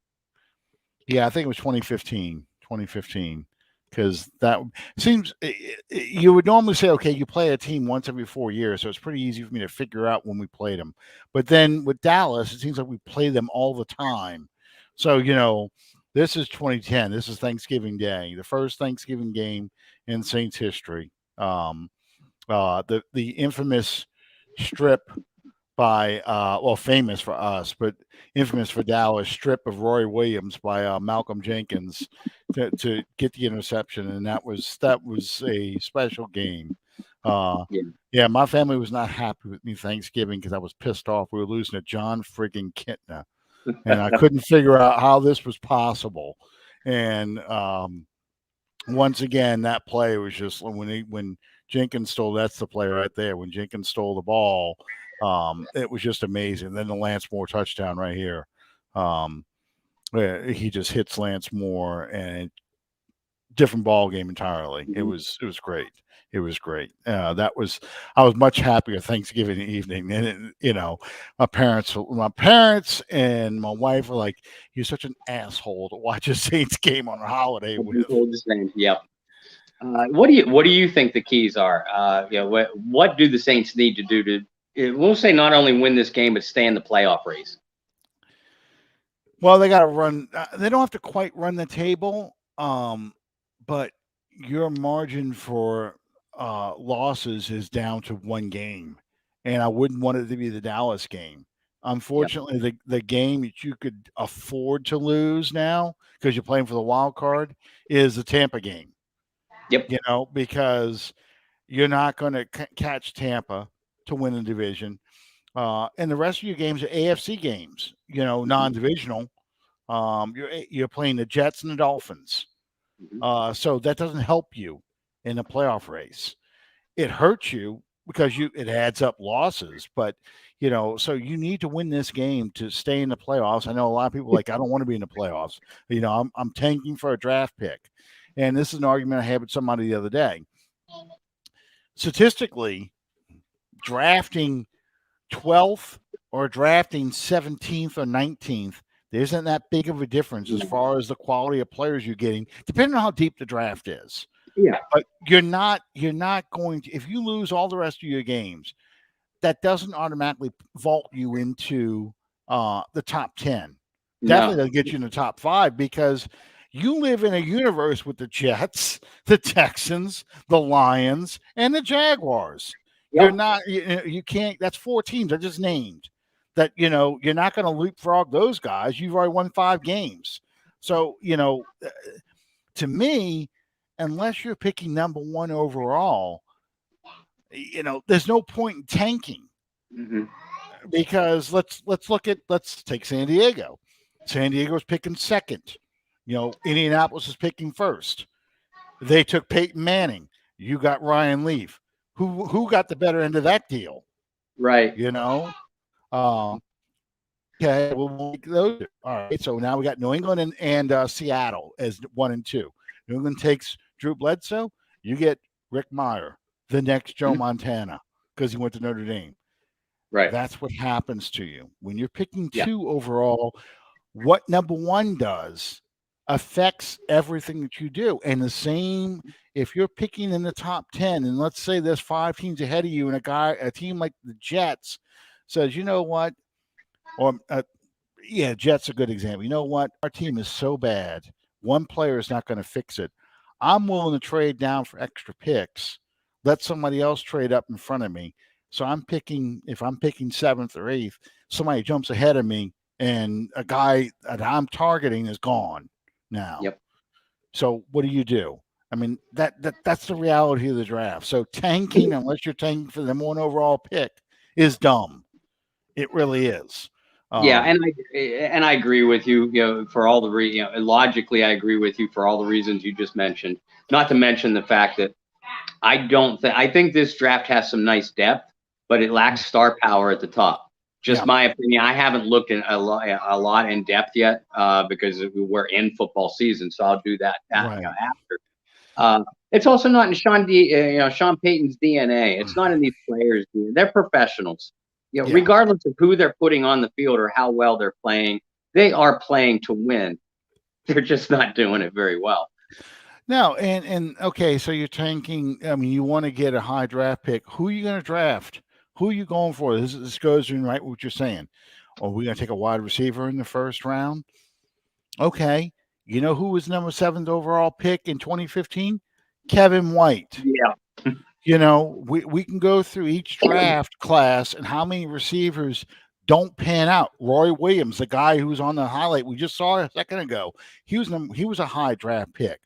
Yeah, I think it was 2015, because that seems you would normally say, okay, you play a team once every 4 years, so it's pretty easy for me to figure out when we played them. But then with Dallas, it seems like we play them all the time. So, this is 2010. This is Thanksgiving Day, the first Thanksgiving game in Saints history. The infamous strip by famous for us, but infamous for Dallas, strip of Roy Williams by Malcolm Jenkins to get the interception, and that was a special game. My family was not happy with me Thanksgiving because I was pissed off. We were losing to John friggin' Kintner, and I couldn't figure out how this was possible. And once again, that play was just when Jenkins stole. That's the play right there. When Jenkins stole the ball. It was just amazing. Then the Lance Moore touchdown right here. He just hits Lance Moore, and different ball game entirely. Mm-hmm. It was great. It was great. I was much happier Thanksgiving evening. And my parents and my wife were like, "You're such an asshole to watch a Saints game on a holiday with." Yep. What do you think the keys are? What do the Saints need to do we'll say not only win this game, but stay in the playoff race? Well, they got to run. They don't have to quite run the table, but your margin for losses is down to one game, and I wouldn't want it to be the Dallas game. Unfortunately, the game that you could afford to lose now because you're playing for the wild card is the Tampa game. Yep. Because you're not going to catch Tampa to win the division. And the rest of your games are AFC games, non-divisional. You're playing the Jets and the Dolphins. So that doesn't help you in the playoff race. It hurts you because it adds up losses, but so you need to win this game to stay in the playoffs. I know a lot of people are like, I don't want to be in the playoffs. I'm tanking for a draft pick. And this is an argument I had with somebody the other day. statistically, drafting 12th or drafting 17th or 19th, there isn't that big of a difference as far as the quality of players you're getting, depending on how deep the draft is. Yeah. But you're not going to, if you lose all the rest of your games, that doesn't automatically vault you into the top 10. Definitely No. doesn't get you in the top 5 because you live in a universe with the Jets, the Texans, the Lions, and the Jaguars. You're Yep. not, you can't, that's 4 teams I just named that, you're not going to leapfrog those guys. You've already won 5 games. So, to me, unless you're picking number 1 overall, there's no point in tanking. Mm-hmm. Because let's take San Diego. San Diego's picking second. Indianapolis is picking first. They took Peyton Manning. You got Ryan Leaf. Who got the better end of that deal? Right. Okay, we'll make those. All right. So now we got New England and Seattle as 1 and 2. New England takes Drew Bledsoe. You get Rick Meyer, the next Joe Montana, because he went to Notre Dame. Right. That's what happens to you when you're picking 2 overall. What number 1 does affects everything that you do. And the same if you're picking in the top 10, and let's say there's 5 teams ahead of you, and a team like the Jets says, you know what, or Jets are a good example. You know what, our team is so bad, one player is not going to fix it. I'm willing to trade down for extra picks. Let somebody else trade up in front of me. So if I'm picking 7th or 8th, somebody jumps ahead of me and a guy that I'm targeting is gone now. Yep. So what do you do? I mean, that's the reality of the draft. So tanking, unless you're tanking for the number 1 overall pick, is dumb. It really is. Yeah, and I agree with you. For all the logically, I agree with you for all the reasons you just mentioned. Not to mention the fact that I think this draft has some nice depth, but it lacks star power at the top. Just my opinion. I haven't looked in a lot in depth yet because we're in football season, so I'll do that after. It's also not in Sean Payton's DNA. It's not in these players' DNA. They're professionals. Regardless of who they're putting on the field or how well they're playing, they are playing to win. They're just not doing it very well. No, and okay, so you're tanking. I mean, you want to get a high draft pick. Who are you going to draft? Who are you going for? This goes in right what you're saying. Are we going to take a wide receiver in the first round? Okay. You know who was number 7th overall pick in 2015? Kevin White. Yeah. We can go through each draft class and how many receivers don't pan out. Roy Williams, the guy who's on the highlight we just saw a second ago, he was a high draft pick.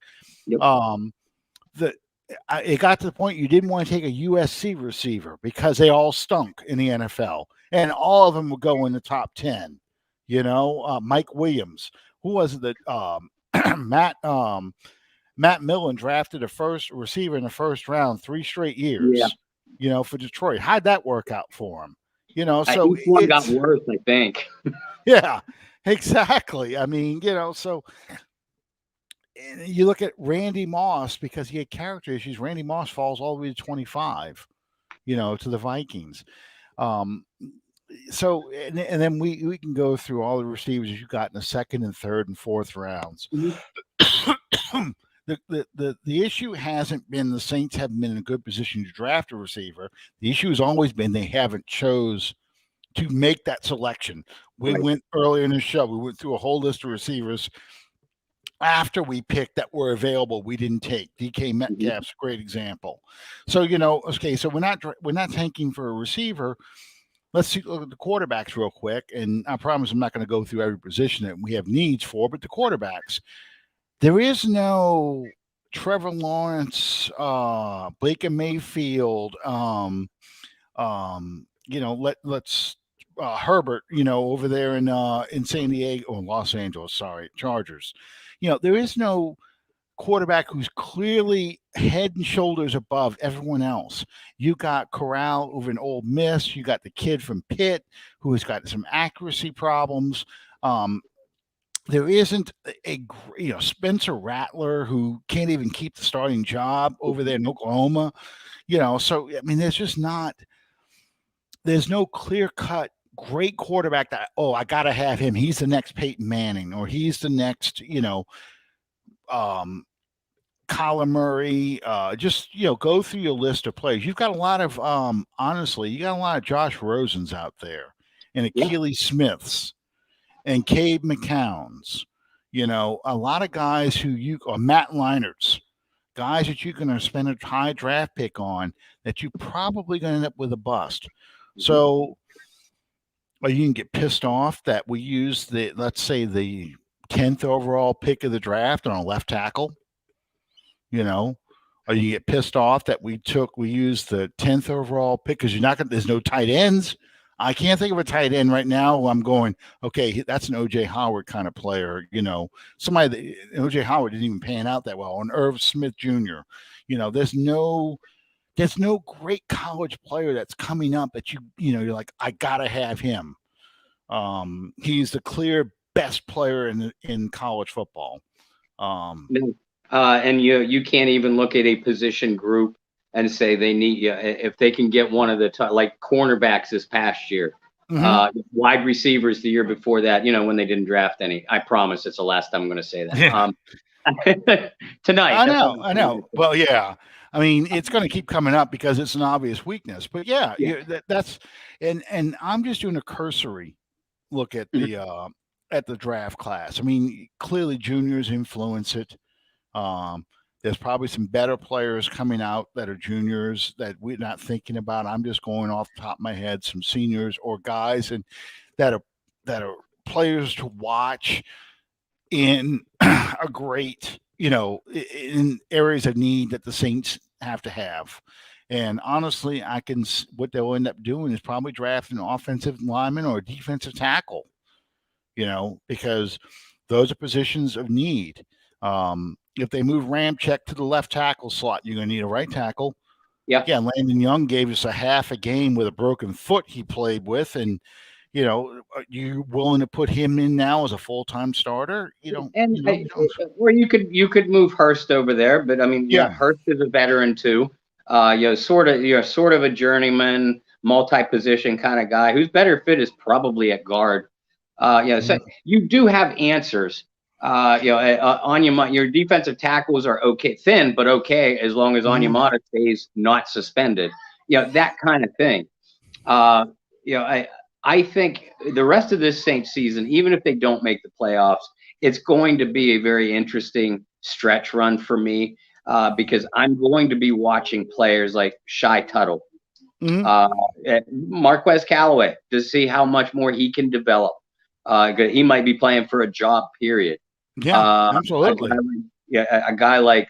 Yep. It got to the point you didn't want to take a USC receiver because they all stunk in the NFL, and all of them would go in the top 10. Mike Williams, who was it that Matt Millen drafted a first receiver in the first round 3 straight years. For Detroit. How'd that work out for him? So each one got worse, I think. Yeah, exactly. I mean, so you look at Randy Moss because he had character issues. Randy Moss falls all the way to 25, to the Vikings. So and then we can go through all the receivers you got in the 2nd and 3rd and 4th rounds. Mm-hmm. The issue hasn't been the Saints haven't been in a good position to draft a receiver. The issue has always been they haven't chose to make that selection. We went earlier in the show. We went through a whole list of receivers after we picked that were available. We didn't take DK Metcalf's a great example. So okay, so we're not tanking for a receiver. Let's look at the quarterbacks real quick, and I promise I'm not going to go through every position that we have needs for, but the quarterbacks. There is no Trevor Lawrence, Baker Mayfield, let's Herbert, over there in San Diego or Los Angeles, Chargers. There is no quarterback who's clearly head and shoulders above everyone else. You got Corral over in Ole Miss. You got the kid from Pitt who has got some accuracy problems. there isn't Spencer Rattler who can't even keep the starting job over there in Oklahoma. So I mean, there's no clear cut great quarterback that I got to have him. He's the next Peyton Manning, or he's the next um, Kyler Murray. Just go through your list of players. You've got a lot of honestly, you got a lot of Josh Rosens out there, and Achilles Smiths, and Cade McCowns. A lot of guys or Matt Leinerts, guys that you're going to spend a high draft pick on that you're probably going to end up with a bust. So you can get pissed off that we use let's say the 10th overall pick of the draft on a left tackle, or you get pissed off that we used the 10th overall pick because there's no tight ends. I can't think of a tight end right now. I'm going, okay, that's an O.J. Howard kind of player. Somebody that O.J. Howard didn't even pan out that well. And Irv Smith Jr. There's no great college player that's coming up that you're like, I gotta have him. He's the clear best player in college football. And you can't even look at a position group and say they need if they can get one of the like cornerbacks this past year, wide receivers the year before that. When they didn't draft any. I promise it's the last time I'm going to say that. Yeah. Tonight. I know. Well, yeah. I mean, it's going to keep coming up because it's an obvious weakness. But yeah. That's and I'm just doing a cursory look at the draft class. I mean, clearly juniors influence it. There's probably some better players coming out that are juniors that we're not thinking about. I'm just going off the top of my head, some seniors or guys that are players to watch in a great, in areas of need that the Saints have to have. And honestly, what they'll end up doing is probably drafting an offensive lineman or a defensive tackle, because those are positions of need. If they move Ramczyk to the left tackle slot, you're going to need a right tackle. Yeah. Yeah. Landon Young gave us a half a game with a broken foot he played with. And, are you willing to put him in now as a full-time starter? Or you could move Hurst over there. But I mean, Hurst is a veteran too. Sort of a journeyman, multi-position kind of guy whose better fit is probably at guard. So you do have answers. On your defensive tackles are okay, thin, but okay, as long as Onyemata stays not suspended. That kind of thing. I think the rest of this Saints season, even if they don't make the playoffs, it's going to be a very interesting stretch run for me because I'm going to be watching players like Shai Tuttle, Marquez Callaway, to see how much more he can develop. He might be playing for a job, period. Yeah, absolutely. A guy like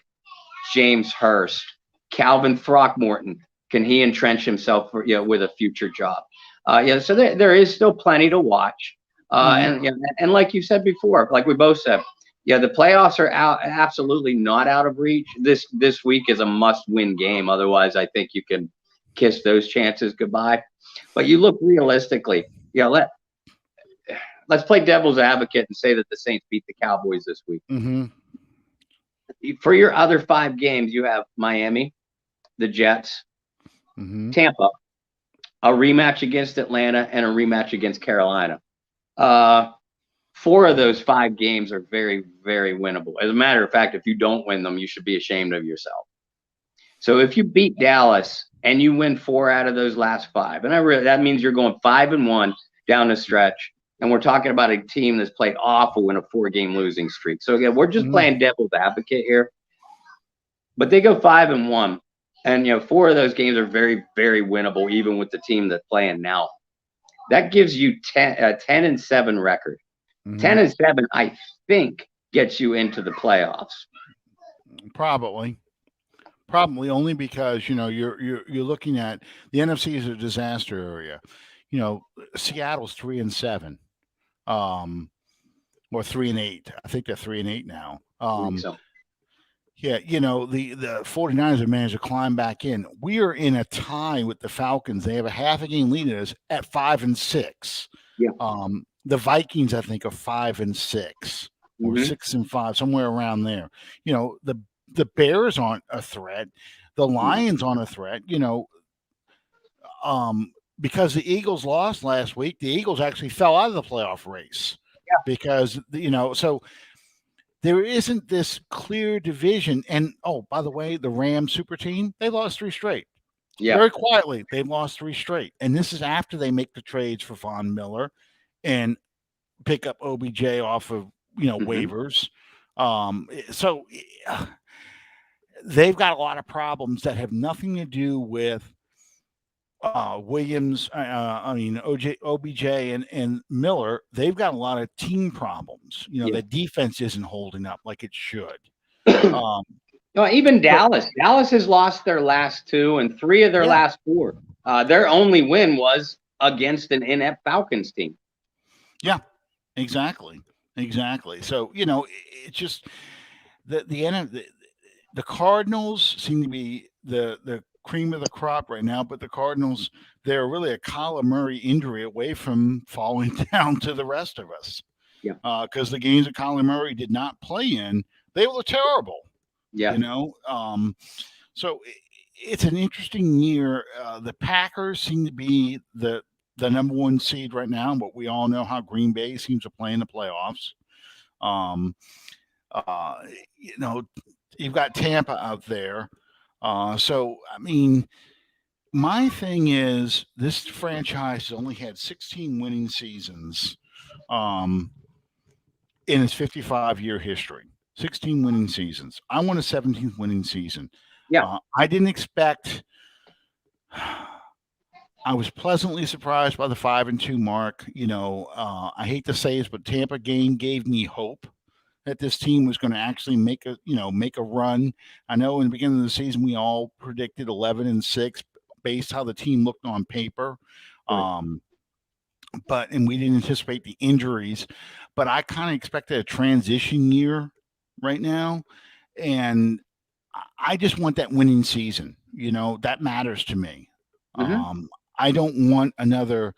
James Hurst, Calvin Throckmorton, can he entrench himself with a future job? So there is still plenty to watch. And like you said before, like we both said, the playoffs are absolutely not out of reach. This week is a must-win game. Otherwise, I think you can kiss those chances goodbye. But you look realistically, let's play devil's advocate and say that the Saints beat the Cowboys this week. For your other 5 games, you have Miami, the Jets, Tampa, a rematch against Atlanta, and a rematch against Carolina. 4 of those 5 games are very, very winnable. As a matter of fact, if you don't win them, you should be ashamed of yourself. So if you beat Dallas and you win 4 out of those last 5, and that means you're going 5-1 down the stretch. And we're talking about a team that's played awful in a 4-game losing streak. So again, we're just playing devil's advocate here. But they go 5-1, and 4 of those games are very, very winnable, even with the team that's playing now. That gives you a 10-7 record. 10-7, I think, gets you into the playoffs. Probably only because you're looking at the NFC is a disaster area. Seattle's 3-7. Or 3-8. I think they're 3-8 now. Yeah, the 49ers have managed to climb back in. We are in a tie with the Falcons. They have a half a game lead us at 5-6. Yeah. The Vikings, I think, are 5-6 or Mm-hmm. 6-5, somewhere around there. The Bears aren't a threat. The No. Lions aren't a threat. Because the Eagles lost last week, the Eagles actually fell out of the playoff race because so there isn't this clear division. And oh, by the way, the Rams super team, they lost 3 straight. Yeah. Very quietly, they lost 3 straight. And this is after they make the trades for Von Miller and pick up OBJ off of waivers. So they've got a lot of problems that have nothing to do with Williams. OBJ and Miller. They've got a lot of team problems. Yeah. The defense isn't holding up like it should. No, even Dallas. Dallas has lost their last 2 and 3 of their last 4. Their only win was against an inept Falcons team. Yeah, exactly. So it's just the Cardinals seem to be the cream of the crop right now, but the Cardinals, they're really a Kyler Murray injury away from falling down to the rest of us. Yeah. Because the games that Kyler Murray did not play in, they were terrible. Yeah. So it's an interesting year. The Packers seem to be the number 1 seed right now, but we all know how Green Bay seems to play in the playoffs. You've got Tampa out there. So, I mean, my thing is this franchise has only had 16 winning seasons in its 55-year history. 16 winning seasons. I want a 17th winning season. Yeah. I didn't expect. I was pleasantly surprised by the 5-2 mark. I hate to say this, but Tampa game gave me hope that this team was going to actually make a run. I know in the beginning of the season we all predicted 11-6 based how the team looked on paper, Right. and we didn't anticipate the injuries. But I kind of expected a transition year right now, and I just want that winning season. That matters to me. Mm-hmm. I don't want another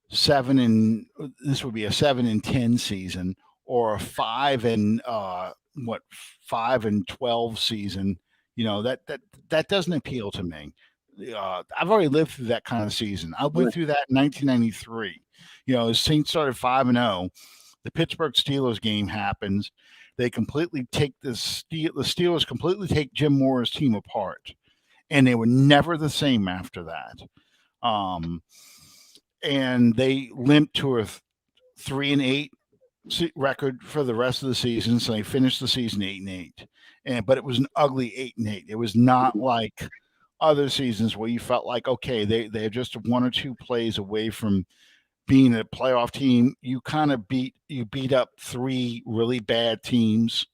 this would be a 7-10 season or a 5-12 season. That doesn't appeal to me. I've already lived through that kind of season. I went through that in 1993. The Saints started 5-0. The Pittsburgh Steelers game happens. They completely take the Steelers completely take Jim Mora's team apart, and they were never the same after that. And they limped to a 3-8 record for the rest of the season. So they finished the season 8-8, but it was an ugly 8-8. It was not like other seasons where you felt like, okay, they're just 1 or 2 plays away from being a playoff team. You kind of beat up 3 really bad teams,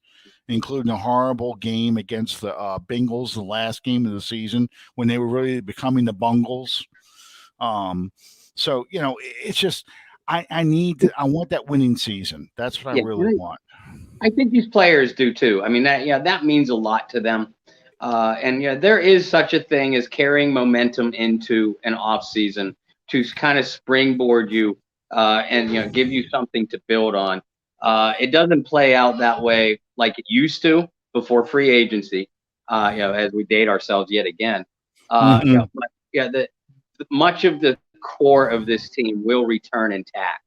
including a horrible game against the Bengals, the last game of the season when they were really becoming the Bungles. So it's just I want that winning season. That's what I really want. I think these players do too. I mean that means a lot to them. And there is such a thing as carrying momentum into an off season to kind of springboard you and give you something to build on. It doesn't play out that way like it used to before free agency. As we date ourselves yet again. Much of the core of this team will return intact.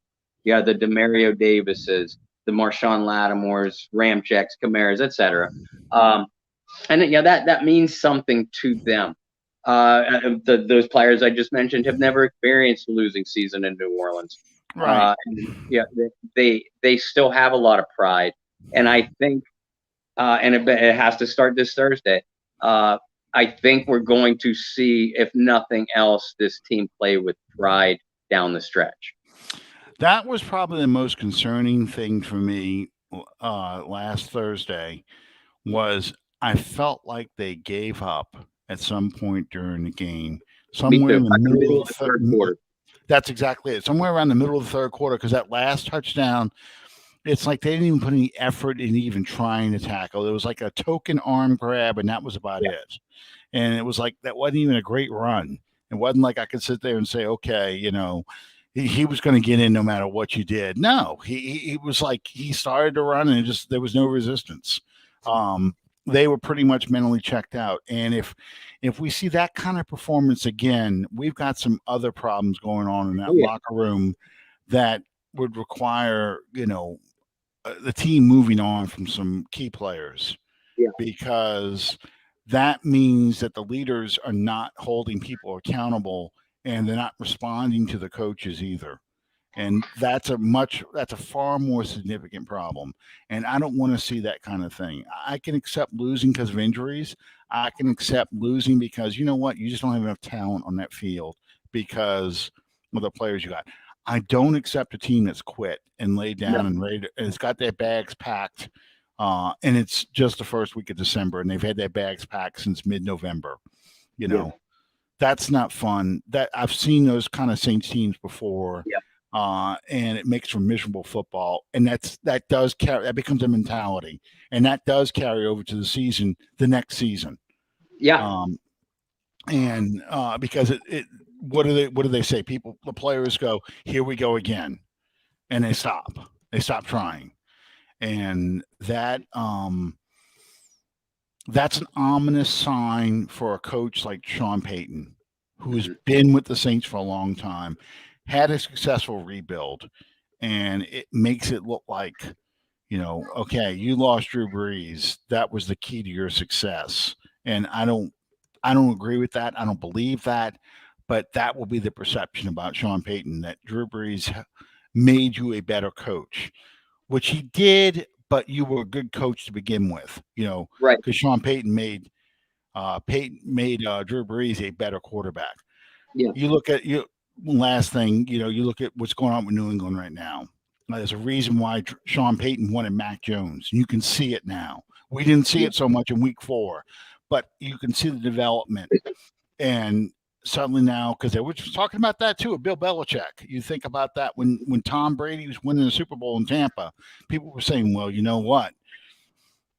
The Demario Davises, the Marshawn Lattimores, Ramcheks, Camaras, etc. That means something to them. Those players I just mentioned have never experienced a losing season in New Orleans. Right. They still have a lot of pride, and I think, and it has to start this Thursday. I think we're going to see, if nothing else, this team play with pride down the stretch. That was probably the most concerning thing for me last Thursday. Was I felt like they gave up at some point during the game, somewhere in the middle of the third quarter. That's exactly it. Somewhere around the middle of the third quarter, because that last touchdown, it's like they didn't even put any effort in even trying to tackle. It was like a token arm grab, and that was about it. And it was like that wasn't even a great run. It wasn't like I could sit there and say, okay, he was going to get in no matter what you did. No, he was like he started to run and just there was no resistance. They were pretty much mentally checked out, and if we see that kind of performance again, we've got some other problems going on in that Oh, yeah. locker room that would require the team moving on from some key players Yeah. because that means that the leaders are not holding people accountable and they're not responding to the coaches either. And that's a far more significant problem. And I don't want to see that kind of thing. I can accept losing because of injuries. I can accept losing because you know what? You just don't have enough talent on that field because of the players you got. I don't accept a team that's quit and laid down and ready to, and it's got their bags packed. And it's just the first week of December, and they've had their bags packed since mid-November. You know, Yeah. that's not fun. That I've seen those kind of Saints teams before, Yeah. and it makes for miserable football. And that does carry that becomes a mentality, and that does carry over to the next season. Yeah. Um, and because it what do they say? The players go, here we go again, and they stop trying, and that's an ominous sign for a coach like Sean Payton, who's Mhm. been with the Saints for a long time, had a successful rebuild, and it makes it look like, okay, you lost Drew Brees. That was the key to your success. And I don't agree with that. I don't believe that, but that will be the perception about Sean Payton that Drew Brees made you a better coach, which he did, but you were a good coach to begin with, Right. because Sean Payton made Drew Brees a better quarterback. Yeah. You look at you last thing, you look at what's going on with New England right now. There's a reason why Sean Payton wanted Mac Jones. You can see it now. We didn't see Yeah. it so much in Week 4, but you can see the development. And suddenly now, because they were just talking about that too, Bill Belichick. You think about that when Tom Brady was winning the Super Bowl in Tampa, people were saying, "Well, you know what?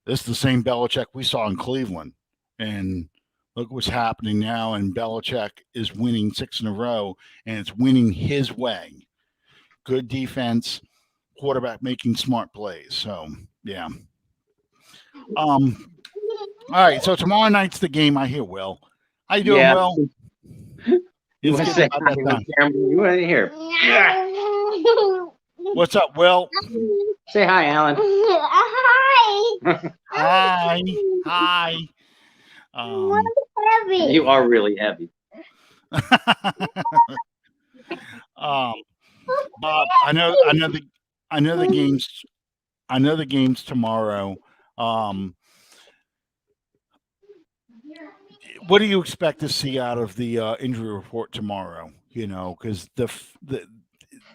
This is the same Belichick we saw in Cleveland." And look what's happening now. And Belichick is winning 6 in a row, and it's winning his way. Good defense, quarterback making smart plays. So, yeah. Um. All right. So tomorrow night's the game. I hear Will. How you doing, Yeah. Will? You It's want to getting say about hi that on time. camera? You want to hear? What's up, Will? Say hi, Alan. Hi. Hi. Um. You are really heavy. Bob, I know the games. I know the games tomorrow. Um, what do you expect to see out of the injury report tomorrow? Because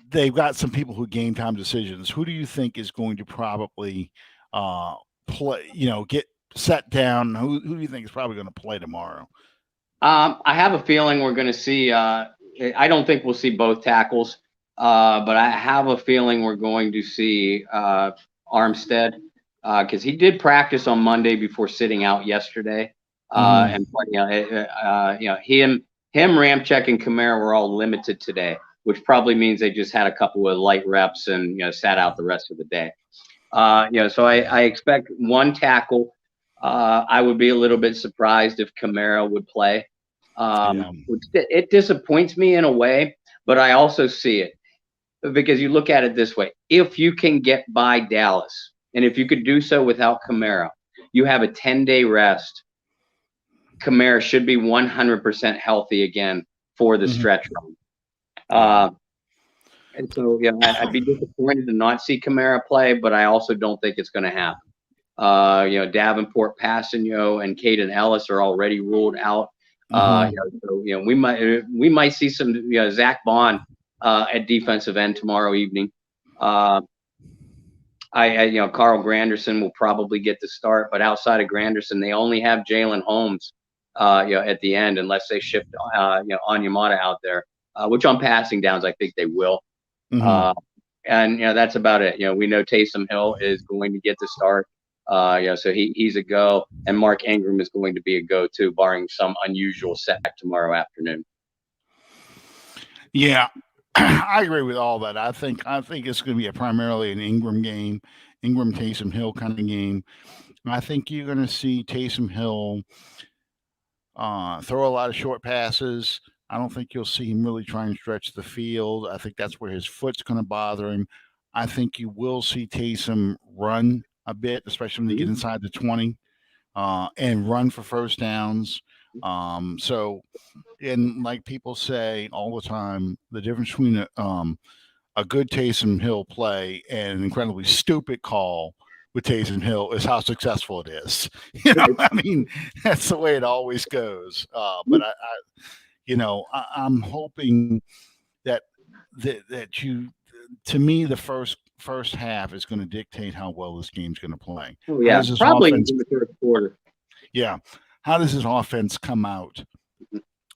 they've got some people who game time decisions. Who do you think is going to probably play? Get set down. Who do you think is probably going to play tomorrow? I have a feeling we're going to see. I don't think we'll see both tackles, but I have a feeling we're going to see Armstead because he did practice on Monday before sitting out yesterday. And him, Ramczyk, and Kamara were all limited today, which probably means they just had a couple of light reps and sat out the rest of the day. So I expect one tackle. I would be a little bit surprised if Kamara would play. It disappoints me in a way, but I also see it because you look at it this way. If you can get by Dallas, and if you could do so without Kamara, you have a 10-day rest. Kamara should be 100% healthy again for the stretch run. And so, I'd be disappointed to not see Kamara play, but I also don't think it's going to happen. Davenport, Passanio, and Caden Ellis are already ruled out. We might see some Zach Bond at defensive end tomorrow evening. Carl Granderson will probably get the start, but outside of Granderson, they only have Jalen Holmes, at the end, unless they shift, Onyemata out there, which on passing downs, I think they will. And that's about it. We know Taysom Hill is going to get the start. So he's a go, and Mark Ingram is going to be a go too, barring some unusual setback tomorrow afternoon. Yeah, I agree with all that. I think it's going to be primarily an Ingram game, Ingram Taysom Hill kind of game. I think you're going to see Taysom Hill throw a lot of short passes. I don't think you'll see him really try and stretch the field. I think that's where his foot's going to bother him. I think you will see Taysom run a bit, especially when they get Mhm. inside the 20, and run for first downs. So, and like people say all the time, the difference between a good Taysom Hill play and an incredibly stupid call with Taysom Hill is how successful it is. Right. I mean, that's the way it always goes. I'm hoping that that you, to me, the first half is going to dictate how well this game's going to play. Oh How yeah, does this probably in offense? the third quarter. Yeah, how does this offense come out?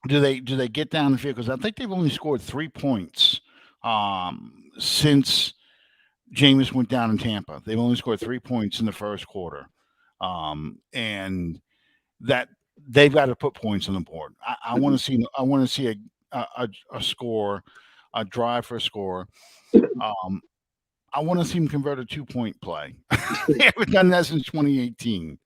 Do they get down the field? Because I think they've only scored 3 points since Jameis went down in Tampa. They've only scored 3 points in the first quarter, and that they've got to put points on the board. I want Mhm. to see. I want to see a score, a drive for a score. Um, I want to see them convert a 2 point play. They haven't done that since 2018.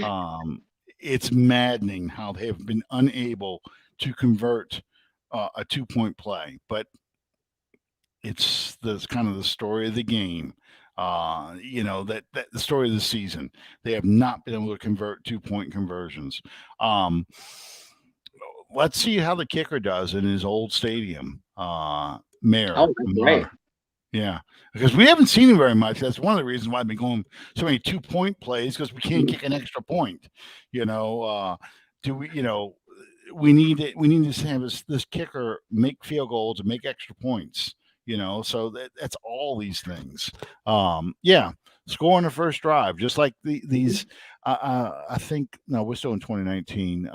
Um, it's maddening how they have been unable to convert a 2 point play, but it's the kind of the story of the game. That the story of the season. They have not been able to convert 2 point conversions. Um, let's see how the kicker does in his old stadium. Oh, Mayor that's right. Mar. Yeah, because we haven't seen him very much. That's one of the reasons why I've been going so many 2 point plays because we can't Mhm. kick an extra point. You know, do we? We need it. We need to have this kicker make field goals and make extra points. So that's all these things. Yeah, score on the first drive, just like these. Mhm. I think no, we're still in 2019.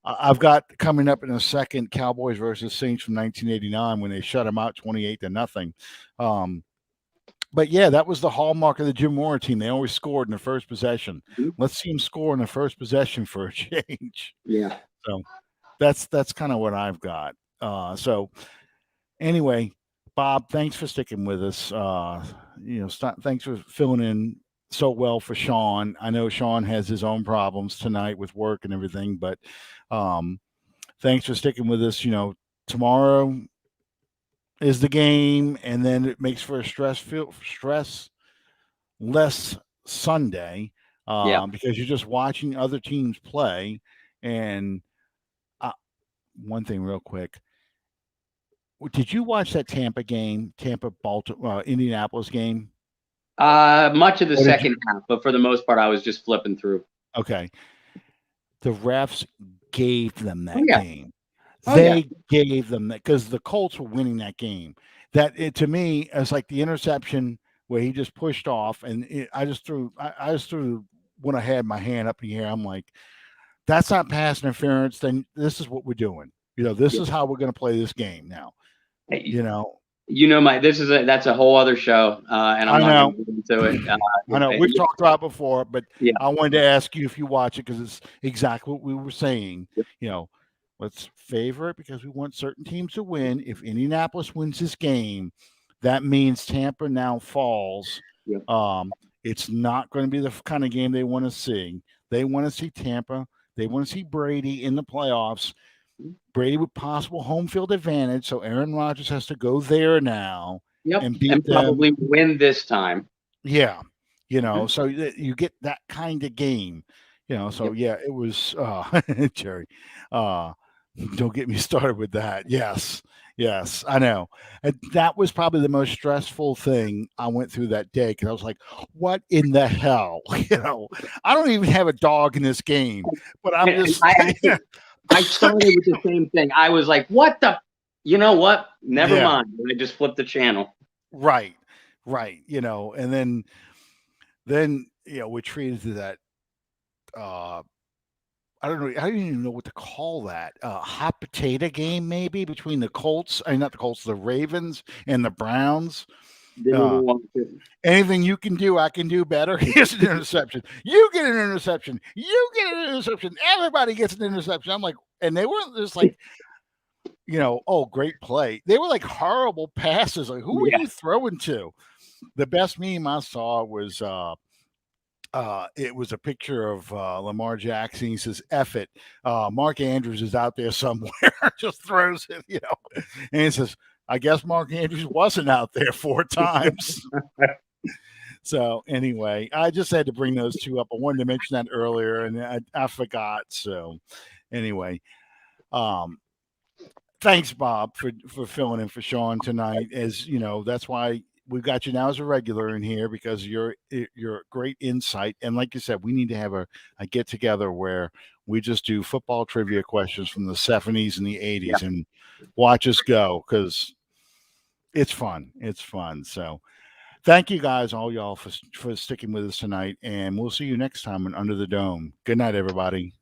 I've got coming up in a second Cowboys versus Saints from 1989 when they shut them out 28-0. Um, but yeah, that was the hallmark of the Jim Mora team. They always scored in the first possession. Mhm. Let's see them score in the first possession for a change. Yeah. So that's kind of what I've got. So anyway, Bob, thanks for sticking with us. Thanks for filling in so well for Sean. I know Sean has his own problems tonight with work and everything, but um, thanks for sticking with us. Tomorrow is the game, and then it makes for a stress less Sunday Yeah. because you're just watching other teams play. And uh, one thing, real quick, did you watch that Tampa game, Tampa Baltimore Indianapolis game? Much of the Or did you? second half, but for the most part, I was just flipping through. Okay, the refs gave them Oh that yeah. game. Oh yeah. They gave them that because the Colts were winning that game. To me, it's like the interception where he just pushed off, and I just threw when I had my hand up in the air. I'm like, that's not pass interference. Then this is what we're doing. This Yeah. is how we're going to play this game now. Hey, You know, that's a whole other show, and I'm I not going know, to get into it. I know. We've talked about it before, but Yeah. I wanted to ask you if you watch it because it's exactly what we were saying. Yeah. You know, let's favor it because we want certain teams to win. If Indianapolis wins this game, that means Tampa now falls. Yeah. Um, it's not going to be the kind of game they want to see. They want to see Tampa. They want to see Brady in the playoffs. Brady with possible home field advantage, so Aaron Rodgers has to go there now Yep. and beat And them. probably win this time. Yeah, Mhm. so you get that kind of game. So Yep. yeah, it was Jerry. Uh, don't get me started with that. Yes, yes, I know. And that was probably the most stressful thing I went through that day because I was like, "What in the hell?" I don't even have a dog in this game, but I'm And just I started with the same thing. I was like, "What the? You know what? Never yeah, mind." And I just flipped the channel. right, right. And then we're treated to that. Uh, I don't know. I don't even know what to call that. Hot potato game, maybe between the Colts. I mean, not the Colts, the Ravens and the Browns. Didn't Uh, even want to. anything you can do, I can do better. Here's an interception. You get an interception. You get an interception. Everybody gets an interception. I'm like, and they weren't just like great play. They were like horrible passes. Like, who are you throwing to? The best meme I saw was it was a picture of Lamar Jackson. He says, "F it." Mark Andrews is out there somewhere. Just throws it, and he says, "I guess Mark Andrews wasn't out there 4 times." So anyway, I just had to bring those two up. I wanted to mention that earlier, and I forgot. So anyway, thanks, Bob, for filling in for Sean tonight. As you know, that's why we've got you now as a regular in here, because you're great insight. And like you said, we need to have a get together where we just do football trivia questions from the 70s and the 80s and watch us go, because it's fun. It's fun. So thank you guys, all y'all, for sticking with us tonight. And we'll see you next time on Under the Dome. Good night, everybody.